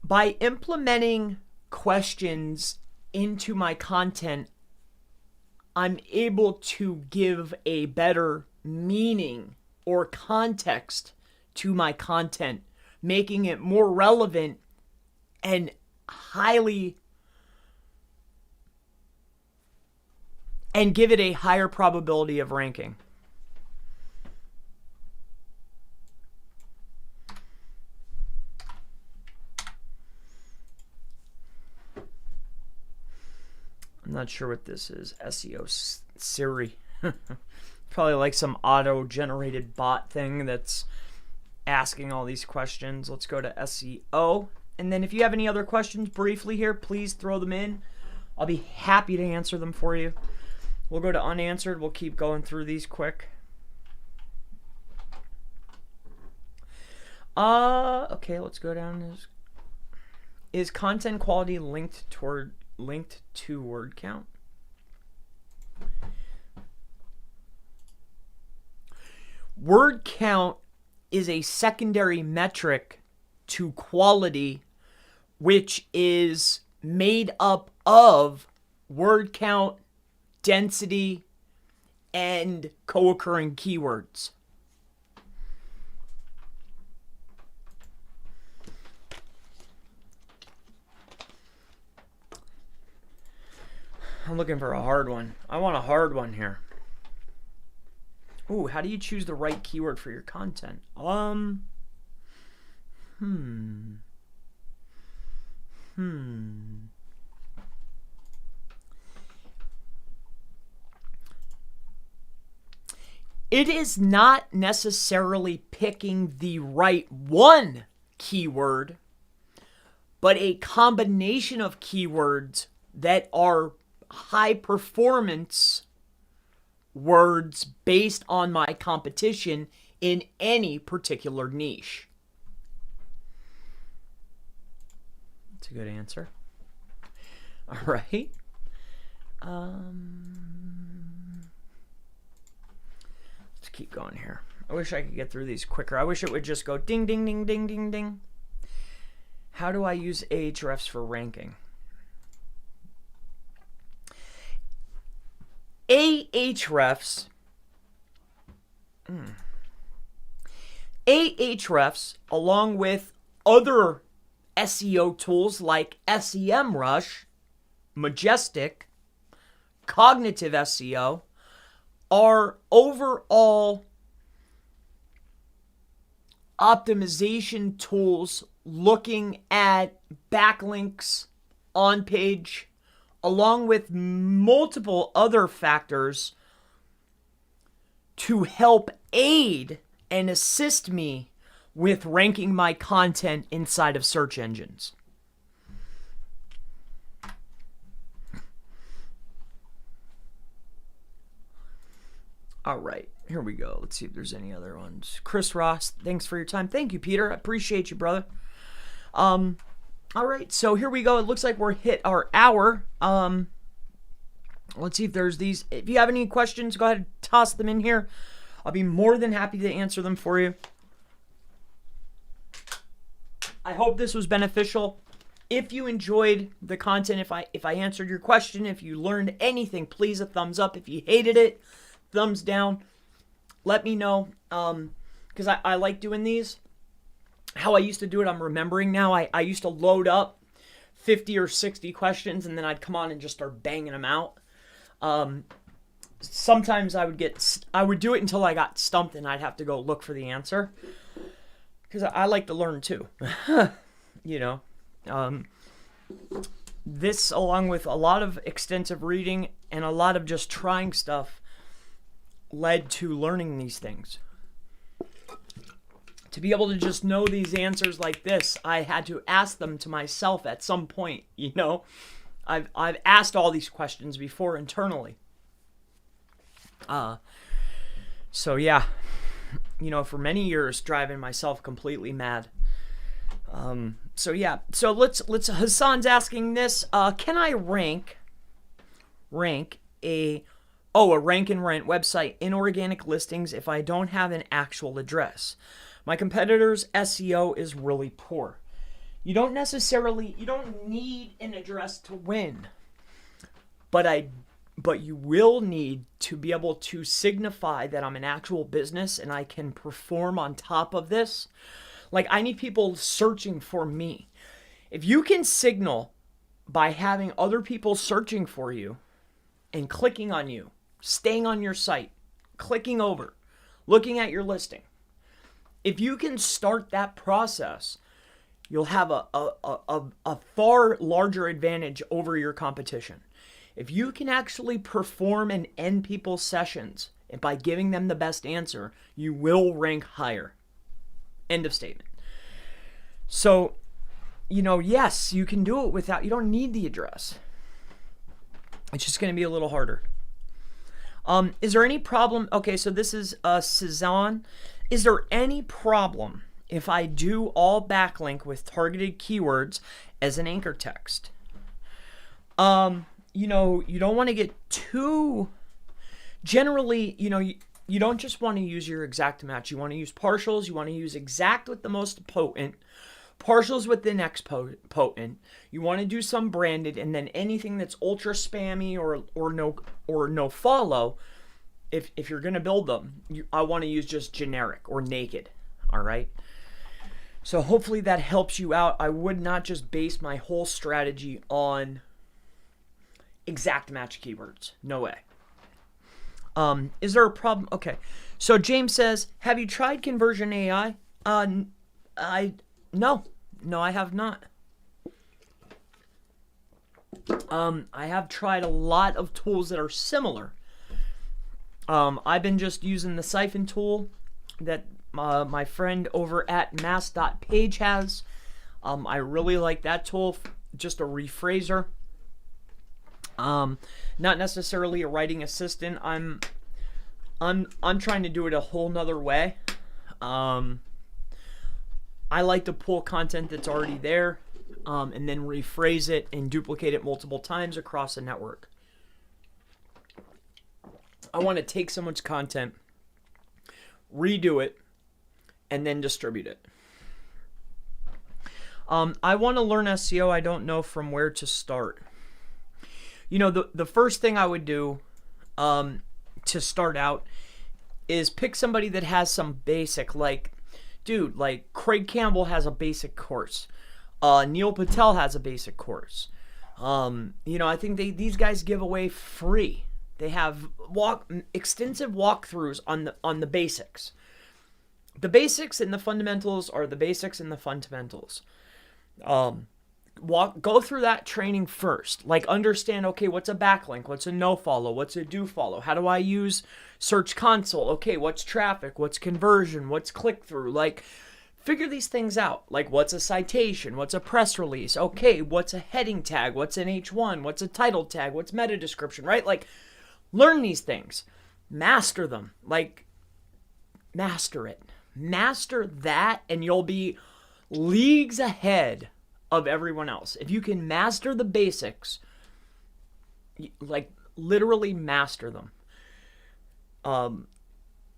By implementing questions into my content, I'm able to give a better meaning or context to my content, making it more relevant and give it a higher probability of ranking. I'm not sure what this is. SEO Siri. Probably like some auto-generated bot thing that's asking all these questions. Let's go to SEO. And then if you have any other questions briefly here, please throw them in. I'll be happy to answer them for you. We'll go to unanswered. We'll keep going through these quick. Okay, let's go down. Is content quality linked to word count? Word count is a secondary metric to quality, which is made up of word count, density, and co-occurring keywords. I'm looking for a hard one. I want a hard one here. Ooh, how do you choose the right keyword for your content? It is not necessarily picking the right one keyword, but a combination of keywords that are high performance words based on my competition in any particular niche. That's a good answer. All right. Let's keep going here. I wish I could get through these quicker. I wish it would just go ding, ding, ding, ding, ding, ding. How do I use Ahrefs for ranking? Ahrefs along with other SEO tools like SEMrush, Majestic, Cognitive SEO are overall optimization tools looking at backlinks on page, along with multiple other factors to help aid and assist me with ranking my content inside of search engines. All right, here we go. Let's see if there's any other ones. Chris Ross, thanks for your time. Thank you, Peter. I appreciate you, brother. All right, so here we go. It looks like we're hit our hour. Let's see if there's these. If you have any questions, go ahead and toss them in here. I'll be more than happy to answer them for you. I hope this was beneficial. If you enjoyed the content, if I answered your question, if you learned anything, please a thumbs up. If you hated it, thumbs down. Let me know, because I like doing these. How I used to do it, I'm remembering now. I used to load up 50 or 60 questions, and then I'd come on and just start banging them out. Sometimes I would do it until I got stumped, and I'd have to go look for the answer, because I like to learn too. You know, this, along with a lot of extensive reading and a lot of just trying stuff, led to learning these things. To be able to just know these answers like this, I had to ask them to myself at some point, you know. I've asked all these questions before internally. So yeah, you know, for many years driving myself completely mad. So yeah, so let's Hassan's asking this, can I rank a rank and rent website in organic listings if I don't have an actual address? My competitor's SEO is really poor. You don't need an address to win. But you will need to be able to signify that I'm an actual business and I can perform on top of this. Like, I need people searching for me. If you can signal by having other people searching for you and clicking on you, staying on your site, clicking over, looking at your listing, if you can start that process, you'll have a far larger advantage over your competition. If you can actually perform and end people's sessions and by giving them the best answer, you will rank higher. End of statement. So, you know, yes, you can do it without, you don't need the address. It's just going to be a little harder. Is there any problem? Okay, so this is Cezanne. Is there any problem if I do all backlink with targeted keywords as an anchor text. You know, you don't want to get too, generally, you know, you don't just want to use your exact match. You want to use partials. You want to use exact with the most potent, partials with the next potent. You want to do some branded, and then anything that's ultra spammy or no follow. If you're gonna build them, I want to use just generic or naked. All right. So hopefully that helps you out. I would not just base my whole strategy on exact match keywords. No way. Is there a problem? Okay. So James says, have you tried Conversion AI? No, I have not. I have tried a lot of tools that are similar. I've been just using the siphon tool that my friend over at mass.page has. I really like that tool, just a rephraser. Not necessarily a writing assistant. I'm trying to do it a whole nother way. I like to pull content that's already there, and then rephrase it and duplicate it multiple times across a network. I want to take someone's content, redo it, and then distribute it. I want to learn SEO. I don't know from where to start. You know, the first thing I would do to start out is pick somebody that has some basic, like Craig Campbell has a basic course. Neil Patel has a basic course. You know, I think these guys give away free. They have extensive walkthroughs on the basics. The basics and the fundamentals are the basics and the fundamentals. Go through that training first. Like, understand, okay, what's a backlink? What's a no follow? What's a do follow? How do I use Search Console? Okay, what's traffic? What's conversion? What's click through? Like, figure these things out. Like, what's a citation? What's a press release? Okay, what's a heading tag? What's an H1? What's a title tag? What's meta description, right? Like, learn these things. Master them. Like, master it. Master that, and you'll be leagues ahead of everyone else. If you can master the basics, like, literally master them.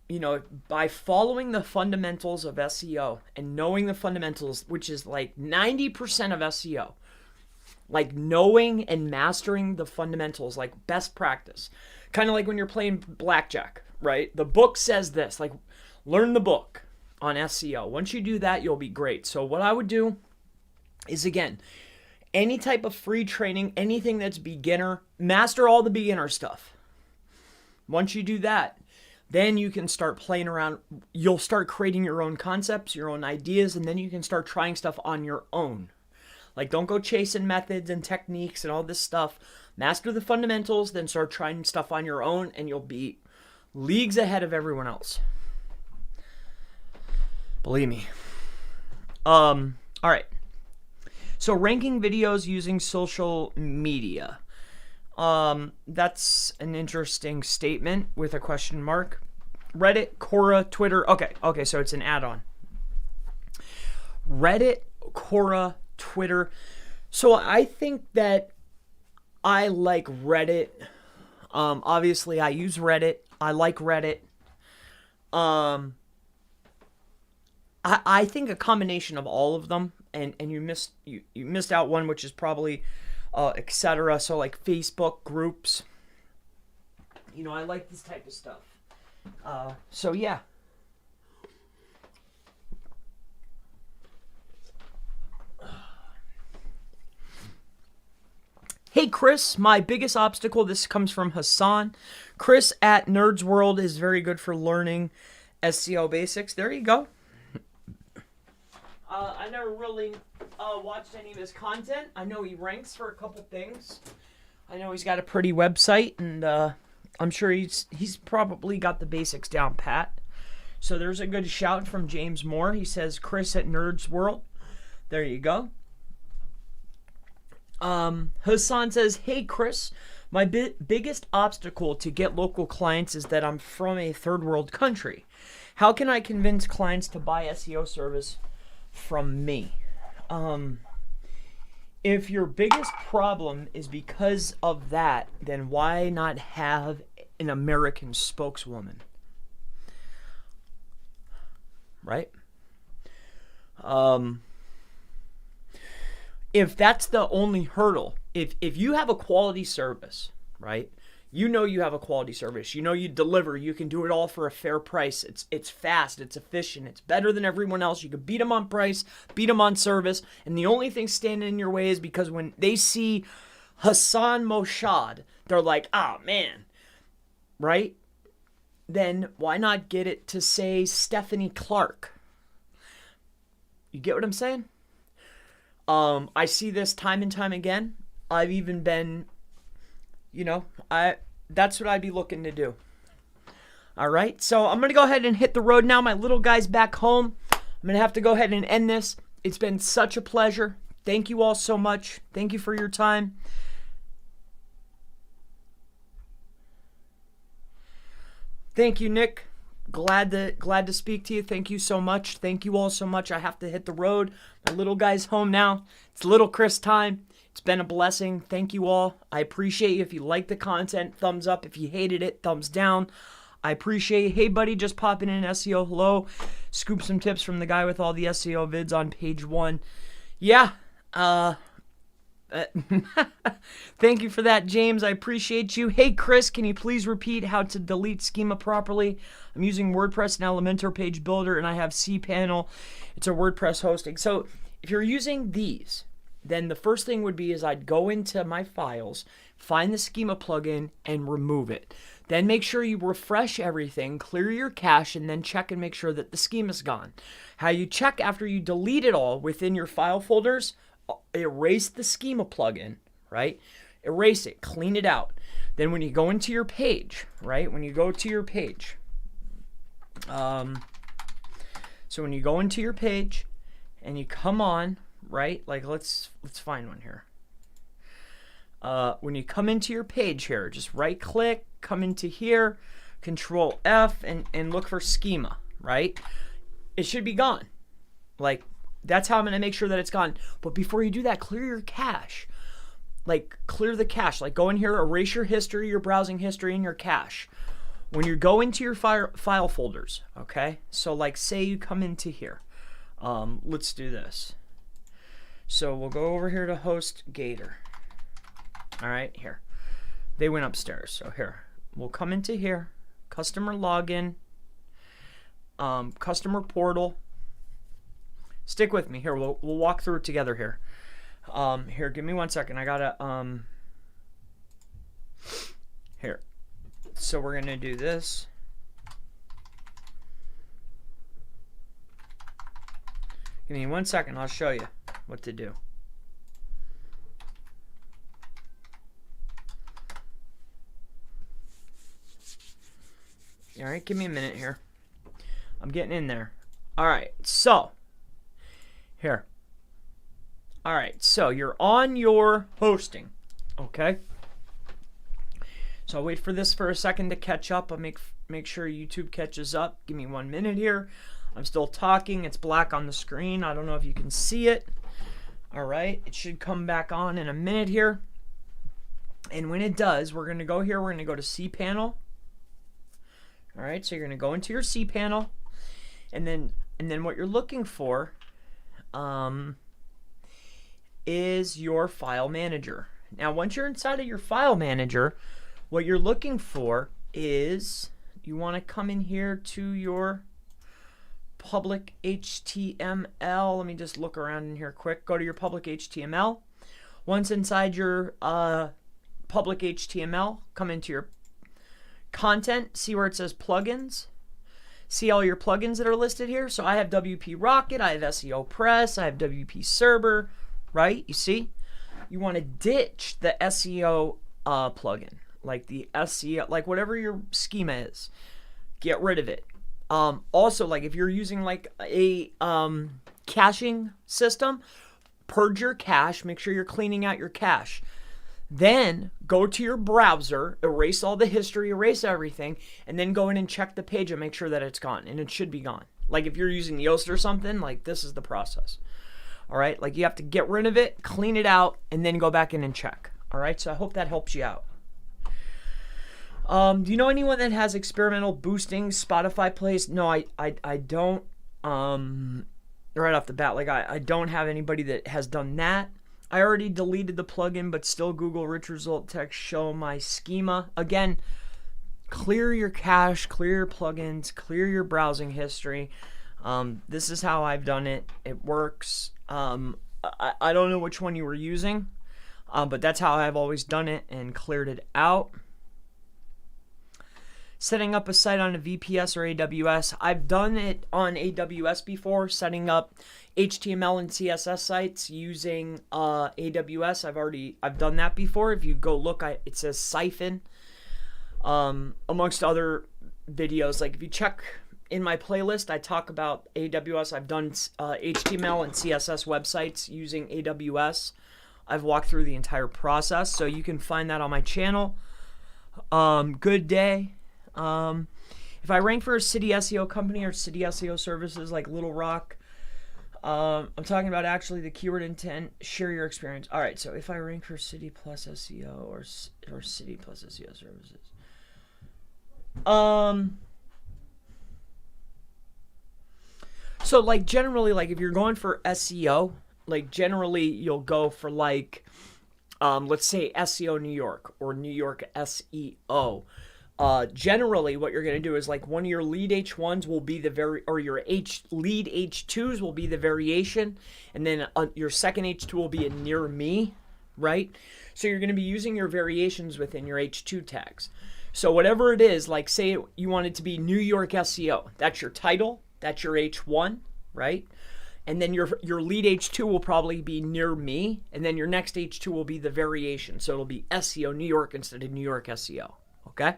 You know, by following the fundamentals of SEO and knowing the fundamentals, which is like 90% of SEO, like knowing and mastering the fundamentals, like best practice. Kind of like when you're playing blackjack, right? The book says this, like, learn the book on SEO. Once you do that, you'll be great. So what I would do is, again, any type of free training, anything that's beginner, master all the beginner stuff. Once you do that, then you can start playing around. You'll start creating your own concepts, your own ideas, and then you can start trying stuff on your own. Like, don't go chasing methods and techniques and all this stuff. Master the fundamentals, then start trying stuff on your own, and you'll be leagues ahead of everyone else. Believe me. All right. So, ranking videos using social media. That's an interesting statement with a question mark. Reddit, Quora, Twitter. Okay, so it's an add-on. Reddit, Quora, Twitter. So I think that I like Reddit. Obviously, I use Reddit. I like Reddit. I think a combination of all of them, and you missed out one, which is probably etc. So like Facebook groups. You know, I like this type of stuff. So yeah. Hey Chris, my biggest obstacle, this comes from Hassan. Chris at Nerds World is very good for learning SEO basics. There you go. I never really watched any of his content. I know he ranks for a couple things. I know he's got a pretty website, and I'm sure he's probably got the basics down pat. So there's a good shout from James Moore. He says, Chris at Nerds World. There you go. Hassan says, hey Chris, my biggest obstacle to get local clients is that I'm from a third world country. How can I convince clients to buy SEO service from me. If your biggest problem is because of that, then why not have an American spokeswoman? Right? If that's the only hurdle, if you have a quality service, right? You know you have a quality service. You know you deliver. You can do it all for a fair price. It's fast. It's efficient. It's better than everyone else. You can beat them on price, beat them on service. And the only thing standing in your way is because when they see Hassan Moshad, they're like, oh, man, right? Then why not get it to say Stephanie Clark? You get what I'm saying? I see this time and time again. I've even been, that's what I'd be looking to do. All right, so I'm going to go ahead and hit the road now. My little guy's back home. I'm going to have to go ahead and end this. It's been such a pleasure. Thank you all so much. Thank you for your time. Thank you, Nick. Glad to speak to you. Thank you so much. Thank you all so much. I have to hit the road. My little guy's home now. It's little Chris time. It's been a blessing. Thank you all. I appreciate you. If you like the content, thumbs up. If you hated it, thumbs down. I appreciate you. Hey, buddy, just popping in SEO. Hello. Scoop some tips from the guy with all the SEO vids on page 1. Yeah. Thank you for that, James. I appreciate you. Hey, Chris, can you please repeat how to delete Schema properly? I'm using WordPress and Elementor page builder, and I have cPanel. It's a WordPress hosting. So if you're using these, then the first thing would be is I'd go into my files, find the Schema plugin, and remove it. Then make sure you refresh everything, clear your cache, and then check and make sure that the schema's gone. How you check after you delete it all within your file folders, erase the Schema plugin, right? Erase it, clean it out. Then when you go into your page, right? When you go to your page, so when you go into your page and you come on, right? Like let's find one here. When you come into your page here, just right click, come into here, Control F, and look for Schema, right? It should be gone. Like, that's how I'm going to make sure that it's gone. But before you do that, clear your cache. Like, clear the cache. Like, go in here, erase your history, your browsing history, and your cache. When you go into your file folders, okay? So, like, say you come into here. Let's do this. So, we'll go over here to HostGator. All right, here. They went upstairs. So, here. We'll come into here. Customer login. Customer portal. Stick with me here. We'll walk through it together here. Here, give me 1 second. I gotta here. So we're gonna do this. Give me 1 second. I'll show you what to do. All right, give me a minute here. I'm getting in there. All right, so here. All right, so you're on your hosting, okay? So I'll wait for this for a second to catch up. I'll make sure YouTube catches up. Give me 1 minute here. I'm still talking. It's black on the screen. I don't know if you can see it. All right, it should come back on in a minute here. And when it does, we're going to go here. We're going to go to cPanel. All right, so you're going to go into your cPanel, and then what you're looking for is your file manager. Now, once you're inside of your file manager, what you're looking for is you want to come in here to your public HTML. Let me just look around in here quick. Go to your public HTML. Once inside your public HTML, come into your content, see where it says plugins. See all your plugins that are listed here. So I have WP Rocket, I have SEO Press, I have WP Server, right? You see? You want to ditch the SEO plugin, like the SEO, like whatever your schema is. Get rid of it. Also, like if you're using like a caching system, purge your cache, make sure you're cleaning out your cache. Then go to your browser, erase all the history, erase everything, and then go in and check the page and make sure that it's gone. And it should be gone. Like if you're using Yoast or something, like this is the process. All right, like you have to get rid of it, clean it out, and then go back in and check. All right, so I hope that helps you out. Do you know anyone that has experimental boosting Spotify plays? No, I don't. Right off the bat, like I don't have anybody that has done that. I already deleted the plugin, but still Google rich result text show my schema. Again, clear your cache, clear your plugins, clear your browsing history. This is how I've done it. It works. I don't know which one you were using, but that's how I've always done it and cleared it out. Setting up a site on a VPS or AWS. I've done it on AWS before, setting up HTML and CSS sites using AWS. I've done that before. If you go look, it says Siphon, amongst other videos. Like if you check in my playlist, I talk about AWS. I've done HTML and CSS websites using AWS. I've walked through the entire process, so you can find that on my channel. Good day. If I rank for a city SEO company or city SEO services like Little Rock, I'm talking about actually the keyword intent, share your experience. All right, so if I rank for city plus SEO or city plus SEO services. So like generally, like if you're going for SEO, like generally you'll go for like, let's say SEO New York or New York SEO. Generally what you're going to do is like one of your lead H1s will be your lead H2s will be the variation, and then your second H2 will be a near me, right? So you're going to be using your variations within your H2 tags. So whatever it is, like say you want it to be New York SEO, that's your title, that's your H1, right? And then your lead H2 will probably be near me, and then your next H2 will be the variation. So it'll be SEO New York instead of New York SEO, okay?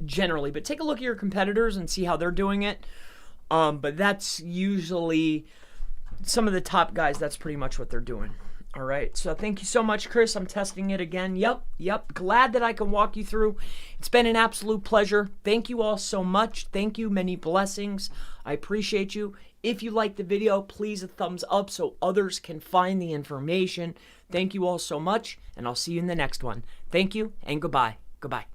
Generally, but take a look at your competitors and see how they're doing it. But that's usually some of the top guys. That's pretty much what they're doing. All right. So thank you so much, Chris. I'm testing it again. Yep. Glad that I can walk you through. It's been an absolute pleasure. Thank you all so much. Thank you. Many blessings. I appreciate you. If you liked the video, please a thumbs up so others can find the information. Thank you all so much, and I'll see you in the next one. Thank you and goodbye. Goodbye.